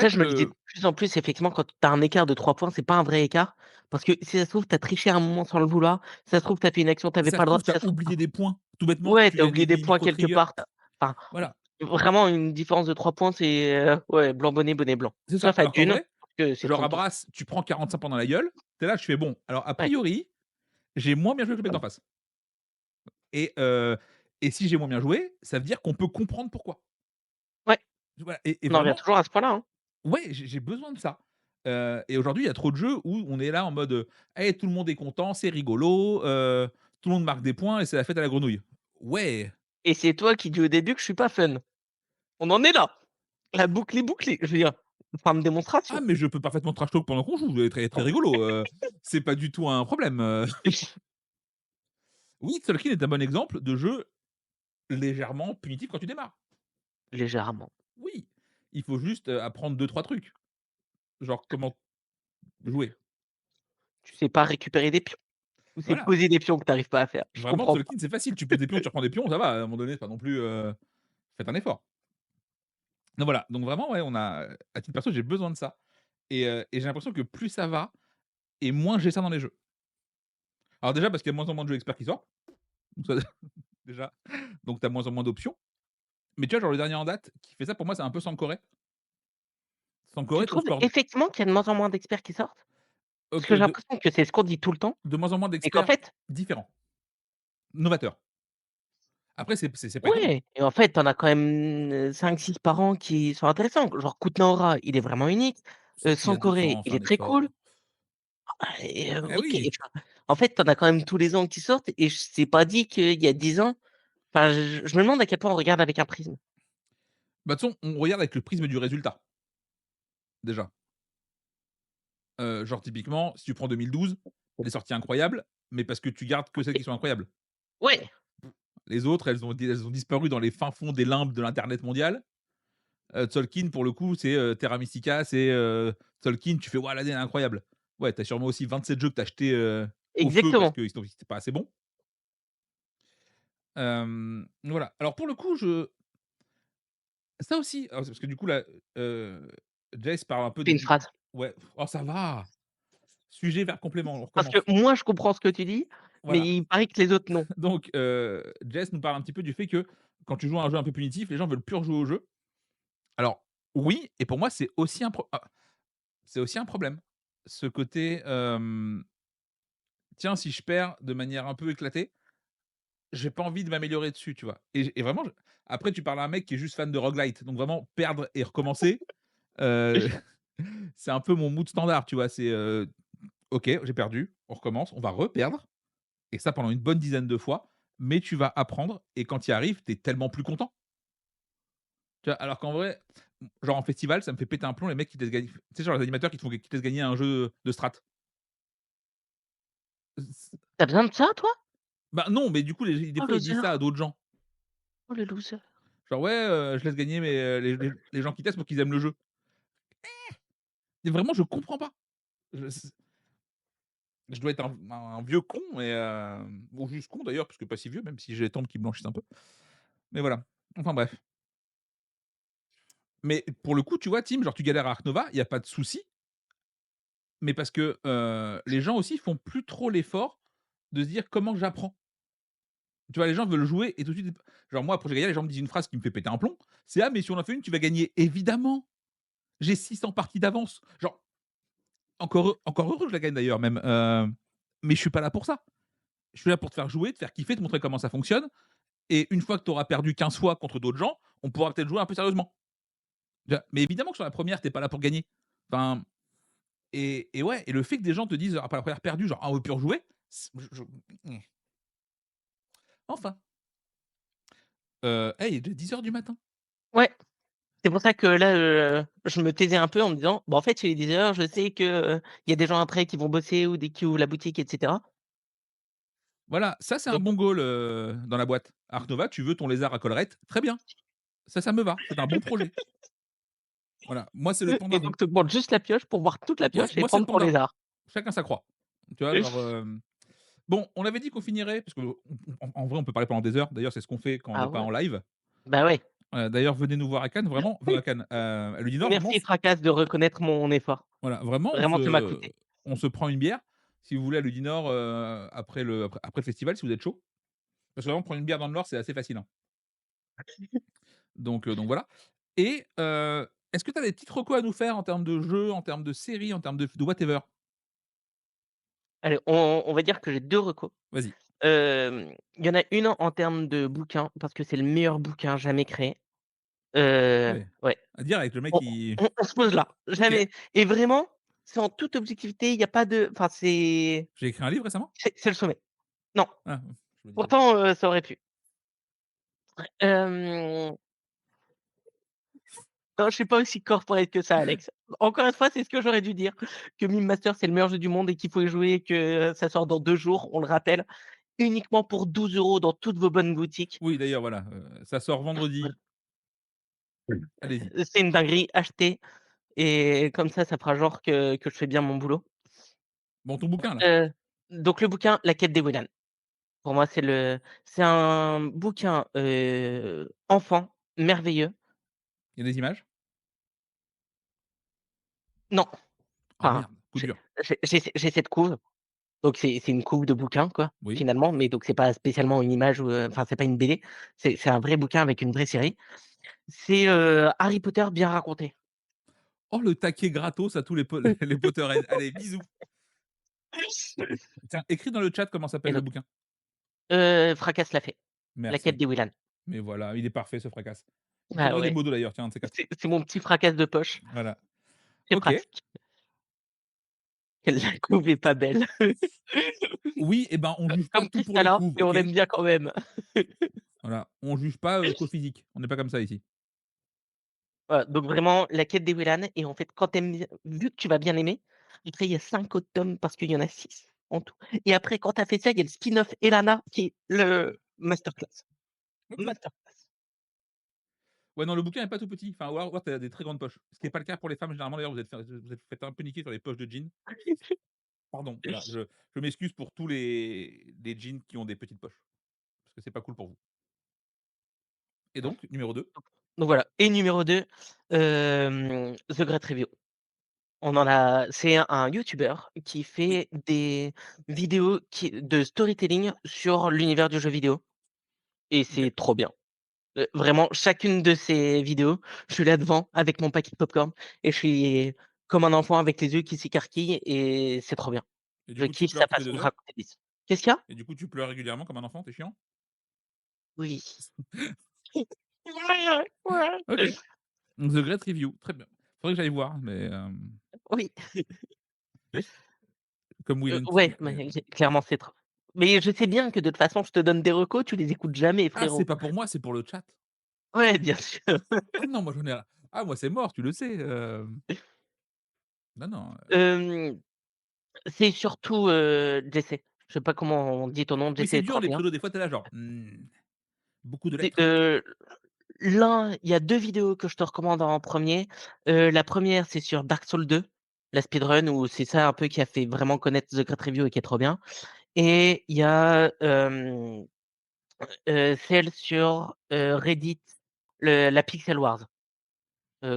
ça, je me le dis de plus en plus, effectivement, quand tu as un écart de 3 points, c'est pas un vrai écart parce que si ça se trouve, tu as triché à un moment sans le vouloir, si ça se trouve, tu as fait une action, tu si avais ça pas se le droit, trouve, si tu as ça se trouve oublié des points. Tout bêtement, ouais, tu tu as gagnes oublié des des mi points micro quelque triggers. part, enfin, Voilà, vraiment une différence de 3 points, c'est, ouais, blanc bonnet, bonnet blanc. c'est ça. Sauf à Alors qu'en Dune, vrai, parce que c'est genre à 30 Brass, tu prends 45 points dans la gueule, tu es là, je fais: «Bon, alors a ouais, priori, j'ai moins bien joué que le mec d'en face». Et heu et si j'ai moins bien joué, ça veut dire qu'on peut comprendre pourquoi. ouais, Voilà et on en revient vraiment, toujours à ce point-là, hein. ouais, j'ai besoin de ça. Et aujourd'hui, il y a trop de jeux où on est là en mode, «Hey, tout le monde est content, c'est rigolo, tout le monde marque des points et c'est la fête à la grenouille». Ouais! Et c'est toi qui dis au début que je suis pas fun. On en est là. La boucle est bouclée. Je veux dire, fin de Ah démonstration. mais je peux parfaitement trash talk pendant qu'on joue, très très rigolo, c'est pas du tout un problème, Oui, Tolkien est un bon exemple de jeu légèrement punitif quand tu démarres. Légèrement. Oui, il faut juste, apprendre deux trois trucs, genre comment jouer. Tu sais pas récupérer des pions ou c'est Voilà, poser des pions que tu arrives pas à faire? Je vraiment comprends pas. Tolkien, c'est facile, tu poses des pions, tu reprends des pions, ça va, à un moment donné, c'est pas non plus, faites un effort. Donc voilà, donc vraiment, ouais, on a à titre perso, j'ai besoin de ça et j'ai l'impression que plus ça va et moins j'ai ça dans les jeux. Alors déjà parce qu'il y a de moins en moins de jeux experts qui sortent, donc ça déjà, donc tu as moins en moins d'options. Mais tu vois, genre le dernier en date qui fait ça pour moi, c'est un peu Sankoré. Tu Sankoré, ton trouves score effectivement qu'il y a de moins en moins d'experts qui sortent? Parce OK, que j'ai l'impression que c'est ce qu'on dit tout le temps, de moins en moins mais qu'en d'experts fait différents, novateurs. Après c'est pas étonnant. ouais et en fait, tu en as quand même, 5-6 par an qui sont intéressants. Genre Kutna il est vraiment unique. C'est qu'il y a 200 Sankoré, ans, il fais est un très cool. effort. Eh OK oui! et enfin, en fait, tu en as quand même tous les ans qui sortent et je c'est pas dit qu'il y a 10 ans enfin, je me demande à quel point on regarde avec un prisme. Bah, de toute façon, on regarde avec le prisme du résultat, déjà. Genre typiquement, si tu prends 2012, les sorties incroyables, mais parce que tu gardes que celles qui sont incroyables. Ouais, Les autres, elles ont disparu dans les fins fonds des limbes de l'internet mondial. Tolkien pour le coup, c'est, Terra Mystica, c'est, Tolkien, tu fais: «Waouh, l'année elle est incroyable». Ouais, tu as sûrement aussi 27 jeux que tu as achetés, au feu parce exactement. qu'ils étaient pas assez bons. Voilà. Alors pour le coup, je ça aussi, alors c'est parce que du coup là, heu, Jess parle un peu Fais une du phrase. ouais, oh ça va! Sujet, verbe, complément, on Parce que recommence. moi, je comprends ce que tu dis, mais Voilà. il paraît que les autres non. Donc Jess nous parle un petit peu du fait que quand tu joues à un jeu un peu punitif, les gens veulent plus rejouer au jeu. Alors oui et pour moi c'est aussi un problème. Ce côté, tiens, si je perds de manière un peu éclatée, j'ai pas envie de m'améliorer dessus, tu vois? Et vraiment, après tu parles à un mec qui est juste fan de roguelite, donc vraiment perdre et recommencer, heu, c'est un peu mon mood standard, tu vois? C'est, OK, j'ai perdu, on recommence, on va reperdre et ça pendant une bonne dizaine de fois, mais tu vas apprendre et quand tu y arrives, tu es tellement plus content. Tu vois? Alors qu'en vrai, genre en festival, ça me fait péter un plomb les mecs qui te laissent gagner, tu sais, genre les animateurs qui te laissent gagner un jeu de strat. Tu as besoin de ça toi? Bah, non, mais du coup, des Oh fois, ils disent loser, ça à d'autres gens. oh le loser. Genre: «Ouais, je laisse gagner mes, les gens qui testent pour qu'ils aiment le jeu». Et vraiment, je comprends pas. Je dois être un vieux con ou juste con d'ailleurs, parce que pas si vieux, même si j'ai les tempes qui blanchissent un peu. Mais voilà. Enfin bref. Mais pour le coup, tu vois, Tim, genre tu galères à Ark Nova, il y a pas de souci, mais parce que, les gens aussi font plus trop l'effort de se dire: «Comment j'apprends?» Tu vois, les gens veulent jouer et tout de suite genre moi, après j'ai gagné, les gens me disent une phrase qui me fait péter un plomb, c'est: «Ah mais si on en fait une, tu vas gagner». Évidemment! J'ai 600 parties d'avance. Genre, encore heureux que je la gagne d'ailleurs même, mais je suis pas là pour ça. Je suis là pour te faire jouer, te faire kiffer, te montrer comment ça fonctionne et une fois que tu auras perdu 15 fois contre d'autres gens, on pourra peut-être jouer un peu sérieusement. Tu vois? Mais évidemment que sur la première, tu es pas là pour gagner. Enfin et ouais et le fait que des gens te disent après la première perdue, genre: «Ah, on veut plus rejouer», c je mmh, enfin, hey, il est déjà 10:00 du matin. Ouais, C'est pour ça que là, je me taisais un peu en me disant: «Bah, en fait, chez les dealers, je sais que, il y a des gens après qui vont bosser ou des qui ouvrent la boutique et cetera». Voilà, ça c'est un Donc bon goal, dans la boîte. Arc Nova, tu veux ton lézard à collerette, très bien. Ça me va, c'est un bon projet. Voilà, moi c'est le et panda donc rond. te demande juste la pioche pour voir toute la pioche et Moi c'est le prendre ton panda rond. lézard. Chacun sa croix. Tu vois? Genre, bon, on avait dit qu'on finirait parce qu'on en vrai, on peut parler pendant des heures. D'ailleurs, c'est ce qu'on fait quand on Ah n'est pas ouais, en live. bah, ouais. D'ailleurs, venez nous voir à Cannes, vraiment, enfin à Cannes, à Ludinor, vraiment Merci Fracas de reconnaître mon effort. voilà, vraiment Vraiment, ça m'a coûté. on se prend une bière. Si vous voulez à Ludinor, après le festival, si vous êtes chaud. Parce que vraiment prendre une bière dans le Nord, c'est assez facile, hein. Donc voilà et est-ce que tu as des petites recos à nous faire en termes de jeux, en termes de séries, en termes de whatever? Allez, on va dire que j'ai 2 recos. Vas-y. Il y en a une en termes de bouquin, parce que c'est le meilleur bouquin jamais créé. Ah ouais. Ouais, À dire avec le mec on qui on se pose là, OK. jamais et vraiment, c'est en toute objectivité, il y a pas de enfin, J'ai écrit un livre récemment? c'est le sommet. Non, Ah, je me disais. pourtant, ça aurait pu. Hem, non, je suis pas aussi corporate que ça, Alex. Encore une fois, c'est ce que j'aurais dû dire, que Meme Master, c'est le meilleur jeu du monde et qu'il faut y jouer, que ça sort dans 2 jours, on le rappelle, uniquement pour 12 € dans toutes vos bonnes boutiques. Oui, d'ailleurs, voilà, ça sort Voilà. vendredi. Allez-y. C'est une dinguerie, achetez et comme ça fera genre que je fais bien mon boulot. Bon, ton bouquin là, Heu, donc le bouquin La quête des Weyland. Pour moi, c'est un bouquin, enfant, merveilleux. il y a des images? Non, Ah enfin, merde, coup dur. j'ai cette couve, donc c'est une couve de bouquin quoi, Oui. finalement, mais donc c'est pas spécialement une image ou, enfin c'est pas une BD, c'est un vrai bouquin avec une vraie série. C'est, Harry Potter bien raconté. Oh le taquet gratos à tous les les Potterheads. Allez, bisous. Tiens, écris dans le chat comment Et s'appelle le donc, bouquin. Fracasse l'a fait. La quête Merci. des Weyland. Mais voilà, il est parfait ce fracasse. Il Ah faudrait des ouais, modos d'ailleurs, tiens, un de ces 4. c'est mon petit fracasse de poche, Voilà. c'est OK. pratique. La couve est pas belle. Oui et ben, on juge pas Comme tout pour les Kristalla, couves, mais on OK? aime bien quand même. Voilà, on juge pas, qu'au physique. On n'est pas comme ça ici. Voilà, donc vraiment la quête des Weyland et en fait quand tu aimes bien vu que tu vas bien aimer, après il y a 5 autres tomes parce qu'il y en a 6 en tout et après quand tu as fait ça, il y a le spin-off Elana qui est le masterclass. OK. Masterclass. Ouais, non, le bouquin est pas tout petit. Enfin, ou alors tu as des très grandes poches. Ce qui est pas le cas pour les femmes généralement d'ailleurs, vous êtes faites un peu niquer sur les poches de jeans. Pardon, voilà, je m'excuse pour tous les jeans qui ont des petites poches, parce que c'est pas cool pour vous. Et donc, numéro 2. Donc voilà et numéro 2, The Great Review. On en a c'est un youtubeur qui Oui, fait des vidéos de storytelling sur l'univers du jeu vidéo et OK. c'est trop bien. Vraiment chacune de ces vidéos, je suis là devant avec mon paquet de popcorn et je suis comme un enfant avec les yeux qui s'écarquillent et c'est trop bien. Et du Je coup, tu kiffe pleures sa toutes les façon 2 de heures? raconter l'histoire. Qu'est-ce qu'il y a? Et du coup, tu pleures régulièrement comme un enfant? Tu chiant? Oui. Ouais, OK. ouais. The Great Review, très bien. Faudrait que j'aille voir, mais Oui, comme Will and ouais, mais mais clairement c'est trop mais je sais bien que de toute façon je te donne des recos, tu les écoutes jamais ah, c'est frérot. pas pour moi, c'est pour le chat. Ouais, bien sûr. Ah non, moi j'en ai ah moi c'est mort, tu le sais, non, non, Hem, c'est surtout, Jesse. Je sais pas comment on dit ton nom, oui, c'est Jesse dur les 31. pseudos, des fois tu es là genre: beaucoup de C'est, lettres. l'un il y a 2 vidéos que je te recommande en premier. La première c'est sur Dark Souls 2, la speedrun où c'est ça un peu qui a fait vraiment connaître The Great Review et qui est trop bien et il y a, celle sur, Reddit, la Pixel Wars.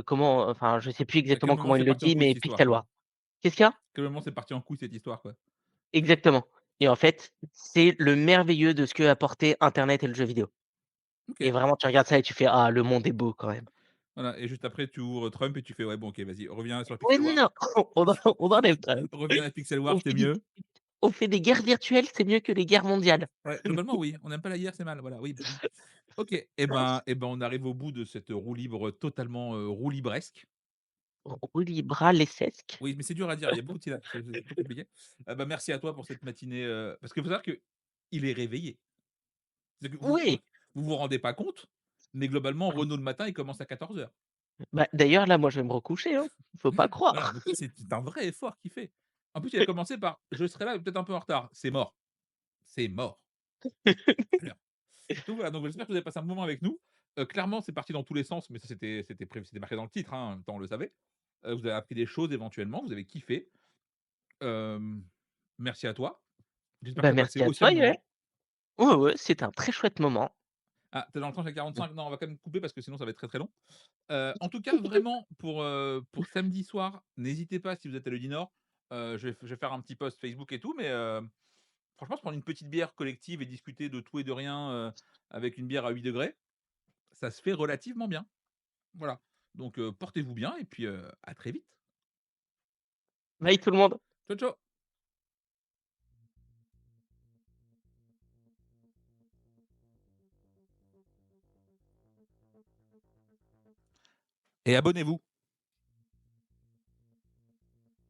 Comment enfin, je sais plus À quel exactement moment comment c'est il le parti en dit, couille mais cette histoire, Pixel quoi? Wars. Qu'est-ce qu'il y a? Quel moment c'est parti en couille cette histoire, quoi? Exactement et en fait, c'est le merveilleux de ce qu'a apporté internet et le jeu vidéo et OK, vraiment tu regardes ça et tu fais: «Ah, le monde est beau quand même». voilà et juste après tu ouvres Trump et tu fais: «Ouais bon OK, vas-y, reviens sur Ouais, Pixel War. non, on enlève Trump. Reviens à Pixel War, On c'était fait des mieux». on fait des guerres virtuelles, c'est mieux que les guerres mondiales. Ouais, globalement oui, on n'aime pas la guerre, c'est mal, voilà, oui, bah oui. OK et ben, on arrive au bout de cette roue libre totalement, roue libresque. Houlibralesesque. Oui, mais c'est dur à dire, il y a beaucoup de syllabes, c'est un peu compliqué. Bah, merci à toi pour cette matinée, parce qu'il faut savoir qu'il est réveillé. C'est que vous Oui, vous vous rendez pas compte, mais globalement Renaud le matin, il commence à 14h. Bah, d'ailleurs, là, moi, je vais me recoucher, hein, faut pas Voilà, croire. donc là, c'est un vrai effort qu'il fait. En plus, il a commencé par: «Je serai là, peut-être un peu en retard». C'est mort, c'est mort. À l'heure. Donc voilà, donc j'espère que vous avez passé un bon moment avec nous. Clairement, c'est parti dans tous les sens, mais ça c'était prévu, c'était marqué dans le titre, hein, en même temps on le savait. Vous avez appris des choses éventuellement, vous avez kiffé. Hem, Merci à toi. J'espère que Bah, tu as passé merci à aussi un toi, bon Yoann. moment. Ouais, ouais, c'était un très chouette moment. Ah, tu es dans le tranche à 45? Non, on va quand même couper parce que sinon ça va être très, très long. En tout cas, vraiment pour samedi soir, n'hésitez pas si vous êtes à l'Eudinor, je vais faire un petit post Facebook et tout, mais franchement se prendre une petite bière collective et discuter de tout et de rien, avec une bière à 8 degrés, ça se fait relativement bien. Voilà. Donc portez-vous bien et puis, à très vite. Bye tout le monde. Ciao, ciao. Et abonnez-vous.